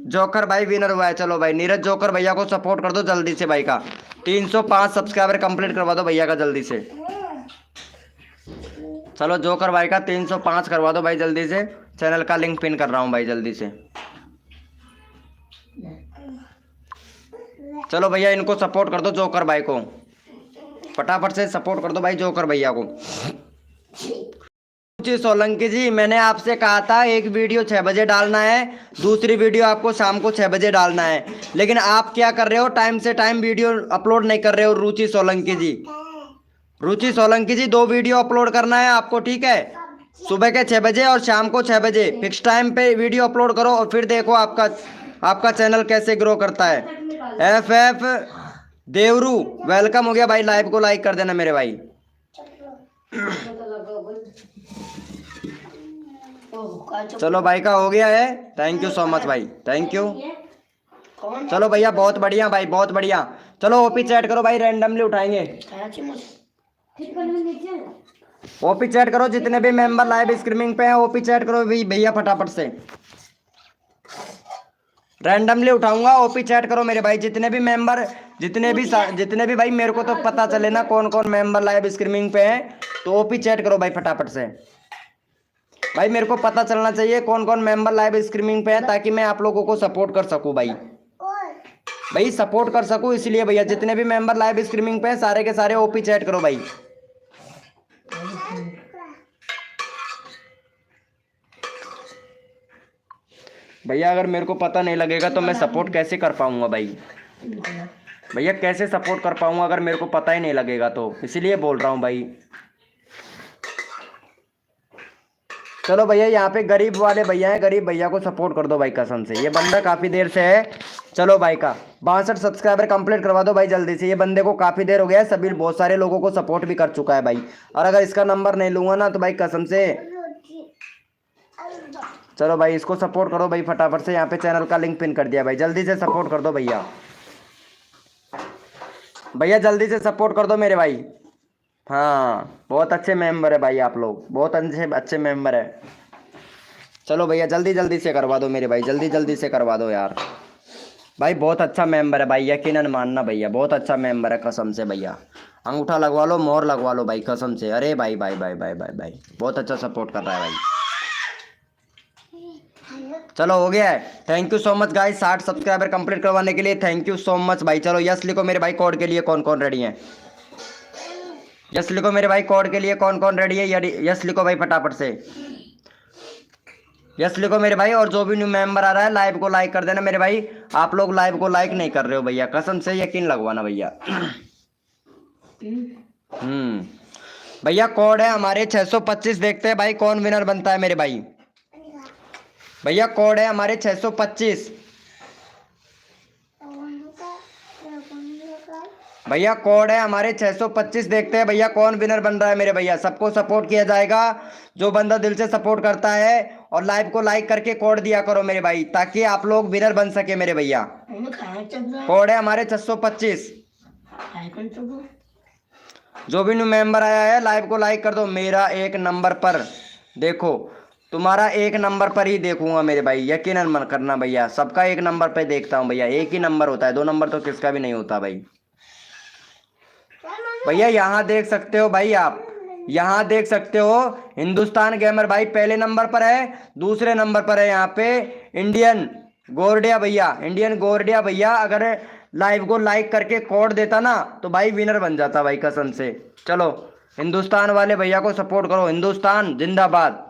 जोकर भाई, विनर हुआ है। चलो भाई नीरज जोकर भैया को सपोर्ट कर दो जल्दी से भाई का। 305 सब्सक्राइबर कंप्लीट करवा दो भैया का जल्दी से। चलो जोकर भाई का 305 करवा दो भाई जल्दी से। चैनल का लिंक पिन कर रहा हूँ भाई जल्दी से। चलो भैया इनको सपोर्ट कर दो, जोकर भाई को फटाफट से सपोर्ट कर दो भाई जोकर भैया को। जी सोलंकी जी, मैंने आपसे कहा था एक वीडियो 6 बजे डालना है, दूसरी वीडियो आपको शाम को 6 बजे डालना है, लेकिन आप क्या कर रहे हो, टाइम से टाइम वीडियो अपलोड नहीं कर रहे हो। रुचि सोलंकी जी, रुचि सोलंकी जी, 2 वीडियो अपलोड करना है आपको, ठीक है? सुबह के 6 बजे और शाम को 6 बजे फिक्स टाइम पे वीडियो अपलोड करो, और फिर देखो आपका चैनल कैसे ग्रो करता है। FF देवरू वेलकम हो गया भाई, लाइव को लाइक कर देना मेरे भाई। चलो भाई का हो गया है, थैंक यू सो मच भाई, थैंक यू। चलो भैया बहुत बढ़िया भाई, बहुत बढ़िया। चलो ओपी चैट करो भाई, रैंडमली उठाएंगे। ओपी चैट करो, जितने भी मेंबर लाइव स्ट्रीमिंग पे हैं ओपी चैट करो भैया फटाफट से। रैंडमली उठाऊंगा, ओपी चैट करो मेरे भाई, जितने भी मेंबर, जितने भी भाई, मेरे को तो पता चले ना कौन कौन मेंबर लाइव स्ट्रीमिंग पे हैं, तो ओपी चैट करो भाई फटाफट से भाई। मेरे को पता चलना चाहिए कौन कौन मेंबर लाइव स्ट्रीमिंग पे है, ताकि मैं आप लोगों को सपोर्ट कर सकूं भाई सपोर्ट कर सकूं, इसलिए भैया जितने भी मेंबर लाइव स्ट्रीमिंग पे हैं सारे के सारे ओपी चैट करो भाई। भैया अगर मेरे को पता नहीं लगेगा तो मैं सपोर्ट कैसे कर पाऊंगा भाई? भैया कैसे सपोर्ट कर पाऊंगा अगर मेरे को पता ही नहीं लगेगा? तो इसीलिए बोल रहा हूँ भाई। चलो भैया, यहाँ पे गरीब वाले भैया हैं, गरीब भैया को सपोर्ट कर दो भाई कसम से, ये बंदा काफ़ी देर से है। चलो भाई का 62 सब्सक्राइबर कंप्लीट करवा दो भाई जल्दी से, ये बंदे को काफ़ी देर हो गया है, सभी बहुत सारे लोगों को सपोर्ट भी कर चुका है भाई। और अगर इसका नंबर नहीं लूँगा ना तो भाई कसम से। चलो भाई इसको सपोर्ट करो भाई फटाफट से, यहाँ पे चैनल का लिंक पिन कर दिया भाई, जल्दी से सपोर्ट कर दो भैया। भैया जल्दी से सपोर्ट कर दो मेरे भाई। हाँ बहुत अच्छे मेंबर है भाई, आप लोग बहुत अच्छे मेंबर है। चलो भैया जल्दी जल्दी से करवा दो मेरे भाई, जल्दी जल्दी से करवा दो यार भाई, बहुत अच्छा मेंबर है भाई, यकीनन मानना भैया, बहुत अच्छा मेंबर है कसम से भैया। अंगूठा लगवा लो, मोहर लगवा लो भाई कसम से। अरे भाई भाई भाई भाई भाई भाई बहुत अच्छा सपोर्ट कर रहा है भाई। चलो हो गया है, thank you so much guys, 60 subscriber complete करवाने के लिए थैंक यू सो मच भाई। चलो यस लिखो मेरे भाई, कोड के लिए कौन कौन रेडी है? यस लिखो मेरे भाई, कोड के लिए कौन कौन रेडी है? यस लिखो भाई फटाफट से, यस लिखो मेरे भाई। और जो भी न्यू मेंबर आ रहा है लाइव को लाइक कर देना मेरे भाई। आप लोग लाइव को लाइक नहीं कर रहे हो भैया, कसम से यकीन लगवाना भैया। भैया कोड है हमारे 625, देखते हैं भाई कौन विनर बनता है मेरे भाई। भैया कोड है हमारे 625। भैया कोड है हमारे 625। देखते हैं भैया कौन विनर बन रहा है मेरे भैया। सबको सपोर्ट किया जाएगा, जो बंदा दिल से सपोर्ट करता है। और लाइव को लाइक करके कोड दिया करो मेरे भाई, ताकि आप लोग विनर बन सके मेरे भैया। कोड है हमारे 625। जो भी न्यू मेंबर आया है लाइव को लाइक कर दो। मेरा एक नंबर पर देखो, तुम्हारा एक नंबर पर ही देखूंगा मेरे भाई, यकीनन मत करना भैया। सबका एक नंबर पे देखता हूँ भैया, एक ही नंबर होता है, 2 नंबर तो किसका भी नहीं होता भाई। भैया यहाँ देख सकते हो भाई, आप यहाँ देख सकते हो हिंदुस्तान गेमर भाई पहले नंबर पर है। दूसरे नंबर पर है यहाँ पे इंडियन गोरडिया भैया। इंडियन गोरडिया भैया अगर लाइव को लाइक करके कोड देता ना तो भाई विनर बन जाता भाई, कसम से। चलो हिंदुस्तान वाले भैया को सपोर्ट करो, हिंदुस्तान जिंदाबाद।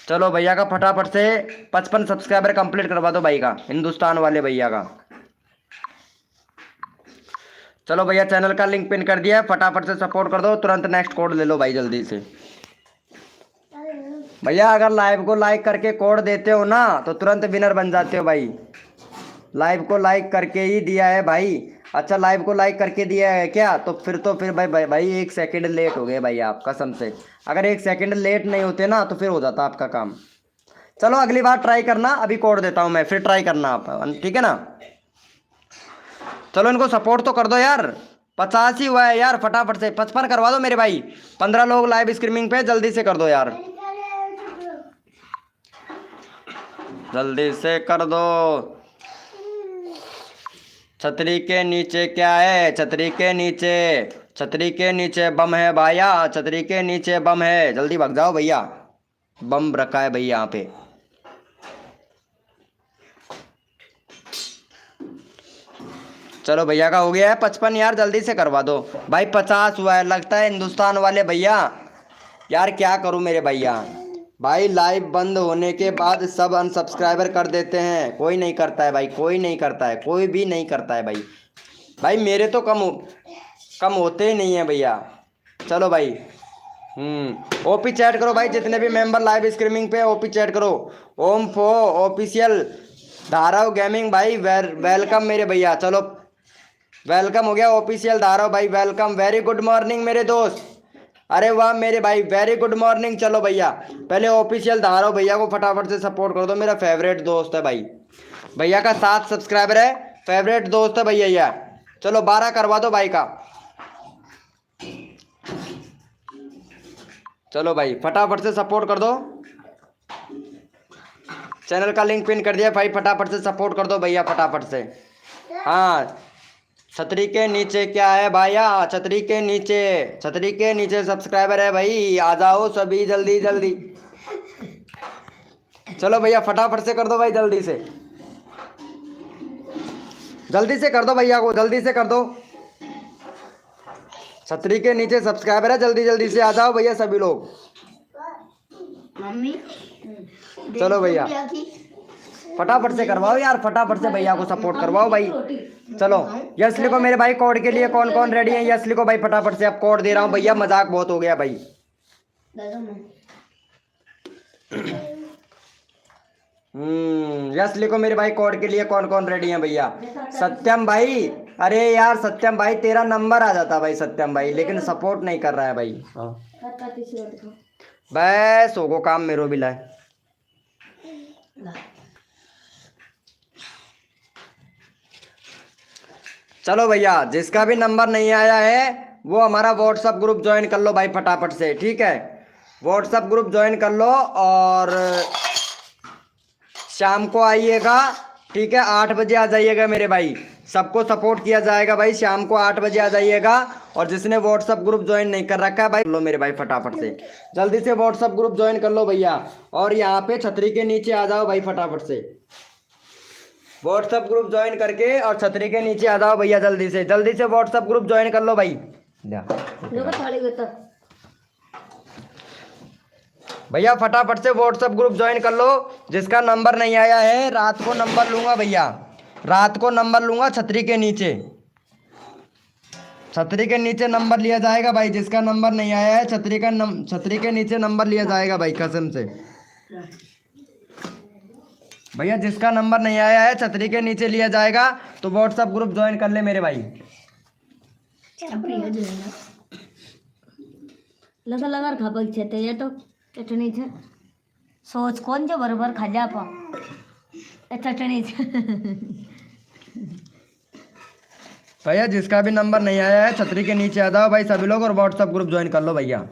चलो भैया का फटाफट से 55 सब्सक्राइबर कंप्लीट करवा दो भाई का, हिंदुस्तान वाले भैया का। चलो भैया चैनल का लिंक पिन कर दिया है, फटाफट से सपोर्ट कर दो, तुरंत नेक्स्ट कोड ले लो भाई जल्दी से। भैया अगर लाइव को लाइक करके कोड देते हो ना तो तुरंत विनर बन जाते हो भाई। लाइव को लाइक करके ही दिया है भाई। अच्छा लाइव को लाइक करके दिया है क्या? तो फिर भाई 1 सेकंड लेट हो गए भाई आप, कसम से। अगर 1 सेकंड लेट नहीं होते ना तो फिर हो जाता आपका काम। चलो अगली बार ट्राई करना, अभी कोड देता हूँ मैं, फिर ट्राई करना आप, ठीक है ना। चलो इनको सपोर्ट तो कर दो यार, 50 ही हुआ है यार, फटाफट से 55 करवा दो मेरे भाई। 15 लोग लाइव स्ट्रीमिंग पे, जल्दी से कर दो यार, जल्दी से कर दो। छतरी के नीचे क्या है? छतरी के नीचे, छतरी के नीचे बम है भैया, छतरी के नीचे बम है, जल्दी भाग जाओ भैया, बम रखा है भैया यहाँ पे। चलो भैया का हो गया है 55 यार, जल्दी से करवा दो भाई। 50 हुआ है, लगता है हिंदुस्तान वाले भैया। यार क्या करूं मेरे भैया, भाई लाइव बंद होने के बाद सब अनसब्सक्राइबर कर देते हैं। कोई नहीं करता है भाई, कोई नहीं करता है, कोई भी नहीं करता है भाई। भाई मेरे तो कम होते ही नहीं है भैया। चलो भाई ओपी चैट करो भाई, जितने भी मेंबर लाइव स्ट्रीमिंग पे ओपी चैट करो। ओम फो ऑफिशियल धाराव गेमिंग भाई वेलकम मेरे भैया। चलो वेलकम हो गया ऑफिशियल धाराव भाई, वेलकम। वेरी गुड मॉर्निंग मेरे दोस्त, अरे वाह मेरे भाई, वेरी गुड मॉर्निंग। चलो भैया पहले ऑफिशियल धाराव भैया को फटाफट से सपोर्ट कर दो, मेरा फेवरेट दोस्त है भाई। भैया का 7 सब्सक्राइबर है, फेवरेट दोस्त है भैया यार। चलो 12 करवा दो भाई का। चलो भाई फटाफट से सपोर्ट कर दो, चैनल का लिंक पिन कर दिया भाई, फटाफट से सपोर्ट कर दो भैया, फटाफट से। हाँ छतरी के नीचे क्या है भैया? छतरी के नीचे, छतरी के नीचे सब्सक्राइबर है भाई, आ जाओ सभी जल्दी जल्दी। चलो भैया फटाफट से कर दो भाई, जल्दी से, जल्दी से कर दो भैया को, जल्दी से कर दो। छतरी के नीचे सब्सक्राइबर है, जल्दी जल्दी से आ जाओ भैया सभी लोग। मम्मी चलो भैया फटाफट से करवाओ यार, फटाफट से भैया को सपोर्ट करवाओ भाई। चलो यस लिखो मेरे भाई, कोड के लिए कौन कौन रेडी है? यस लिखो भाई फटाफट से, अब कोड दे रहा हूँ भैया, मजाक बहुत हो गया भाई। यस लिखो मेरे भाई, कोड के लिए कौन कौन रेडी है भैया? सत्यम भाई, अरे यार सत्यम भाई तेरा नंबर आ जाता भाई सत्यम भाई, लेकिन सपोर्ट नहीं कर रहा है भाई। बस होगो काम मेरो भी लाए। चलो भैया जिसका भी नंबर नहीं आया है वो हमारा व्हाट्सएप ग्रुप ज्वाइन कर लो भाई फटाफट से, ठीक है। व्हाट्सएप ग्रुप ज्वाइन कर लो और शाम को आइएगा, ठीक है। 8 बजे आ जाइएगा मेरे भाई, सबको सपोर्ट किया जाएगा भाई। शाम को 8 बजे आ जाइएगा। और जिसने व्हाट्सएप ग्रुप ज्वाइन नहीं कर रखा है भाई, लो मेरे भाई फटाफट से, जल्दी से व्हाट्सएप ग्रुप ज्वाइन कर लो भैया। और यहाँ पे छतरी के नीचे आ जाओ भाई फटाफट से, व्हाट्सएप ग्रुप ज्वाइन करके और छतरी के नीचे आ जाओ भैया, जल्दी से व्हाट्सएप ग्रुप ज्वाइन कर लो भाई। भैया फटाफट से व्हाट्सएप ग्रुप ज्वाइन कर लो। जिसका नंबर नहीं आया है रात को नंबर लूंगा भैया, रात को नंबर लूंगा। छतरी के नीचे, छतरी के नीचे नंबर लिया जाएगा भाई। जिसका नंबर नहीं आया है छतरी के नीचे नंबर लिया जाएगा भाई, कसम से। भैया जिसका नंबर नहीं आया है छतरी के नीचे लिया जाएगा, तो व्हाट्सएप ग्रुप ज्वाइन कर ले मेरे भाई। लगा लगा खापक छे ते तो चटणी छे सोच कोण जो बरोबर खाजा पा चटणी छे। भैया जिसका भी नंबर नहीं आया है छतरी के नीचे आ जाओ भाई सभी लोग और व्हाट्सएप ग्रुप ज्वाइन कर लो भैया।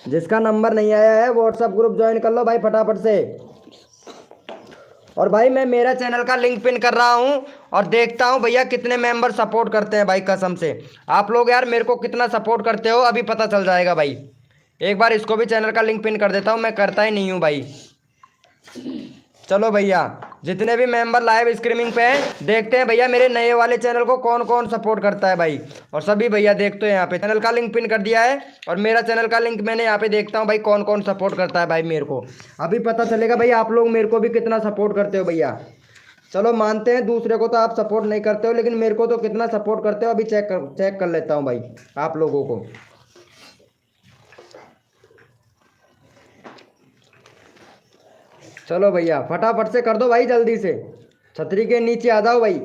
जिसका नंबर नहीं आया है व्हाट्सएप ग्रुप ज्वाइन कर लो भाई फटाफट से। और भाई मैं मेरा चैनल का लिंक पिन कर रहा हूँ और देखता हूँ भैया कितने मेंबर सपोर्ट करते हैं भाई, कसम से आप लोग यार मेरे को कितना सपोर्ट करते हो अभी पता चल जाएगा भाई। एक बार इसको भी चैनल का लिंक पिन कर देता हूँ, मैं करता ही नहीं हूँ भाई। चलो भैया जितने भी मेंबर लाइव स्ट्रीमिंग पे हैं देखते हैं भैया मेरे नए वाले चैनल को कौन कौन सपोर्ट करता है भाई। और सभी भैया देखते हैं यहाँ पे चैनल का लिंक पिन कर दिया है और मेरा चैनल का लिंक मैंने यहाँ पे देखता हूँ भाई कौन कौन सपोर्ट करता है भाई मेरे को। अभी पता चलेगा भाई आप लोग मेरे को भी कितना सपोर्ट करते हो भैया। चलो मानते हैं दूसरे को तो आप सपोर्ट नहीं करते हो, लेकिन मेरे को तो कितना सपोर्ट करते हो अभी चेक कर लेता हूँ भाई आप लोगों को। चलो भैया फटाफट से कर दो भाई जल्दी से, छतरी के नीचे आ जाओ भाई।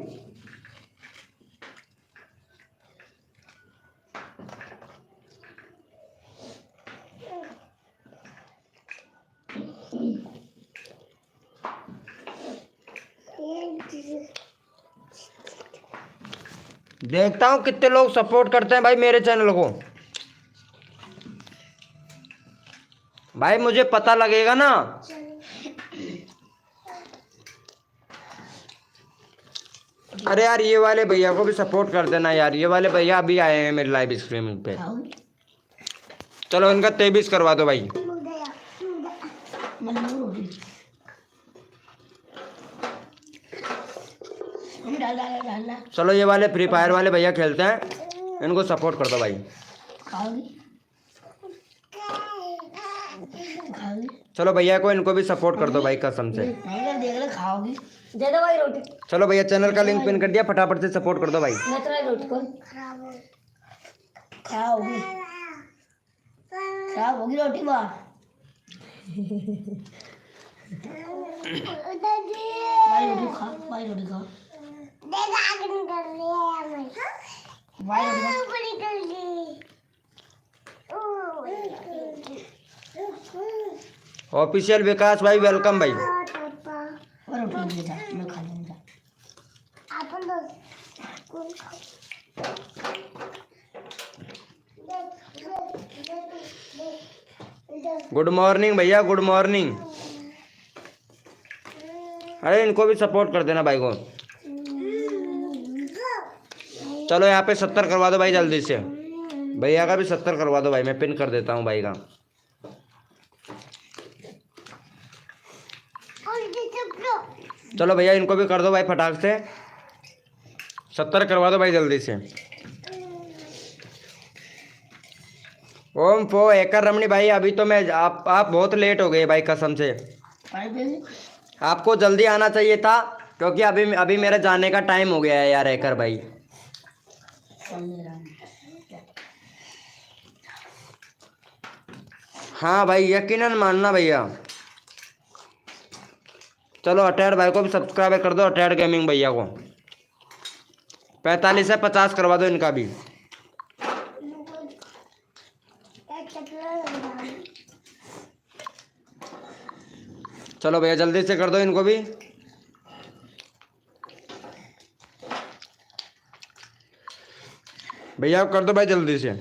देखता हूँ कितने लोग सपोर्ट करते हैं भाई मेरे चैनल को। भाई मुझे पता लगेगा ना। अरे यार ये वाले भैया को भी सपोर्ट कर देना यार, ये वाले भैया अभी आए हैं मेरे लाइव स्ट्रीमिंग पे। चलो इनका 23 करवा दो भाई। चलो ये वाले फ्री फायर वाले भैया खेलते हैं, इनको सपोर्ट कर दो भाई। चलो भैया को इनको भी सपोर्ट कर दो भाई कसम से। दे दो भाई रोटी। चलो भैया चैनल का लिंक पिन कर दिया, फटाफट से सपोर्ट कर दो भाई। मैं तो रोटी को खाओगी खराब होगी रोटी बा। भाई रोटी खा, भाई रोटी खा, भाई ऑफिशियल विकास भाई वेलकम भाई। रोटी ले जा, मैं खा लूंगा। गुड मॉर्निंग भैया, गुड मॉर्निंग। अरे इनको भी सपोर्ट कर देना भाई को। चलो यहाँ पे 70 करवा दो भाई जल्दी से, भैया का भी 70 करवा दो भाई, मैं पिन कर देता हूँ भाई का। चलो भैया इनको भी कर दो भाई फटाक से, 70 करवा दो भाई जल्दी से। ओम पो एकर रमणी भाई अभी तो मैं आप बहुत लेट हो गए भाई कसम से। आपको जल्दी आना चाहिए था क्योंकि अभी मेरा जाने का टाइम हो गया है यार एकर भाई। हाँ भाई यकीनन मानना भैया। चलो अटैड भाई को भी सब्सक्राइब कर दो, अटैड गेमिंग भैया को 45 से 50 करवा दो इनका भी। चलो भैया जल्दी से कर दो इनको भी। भैया कर दो भाई जल्दी से।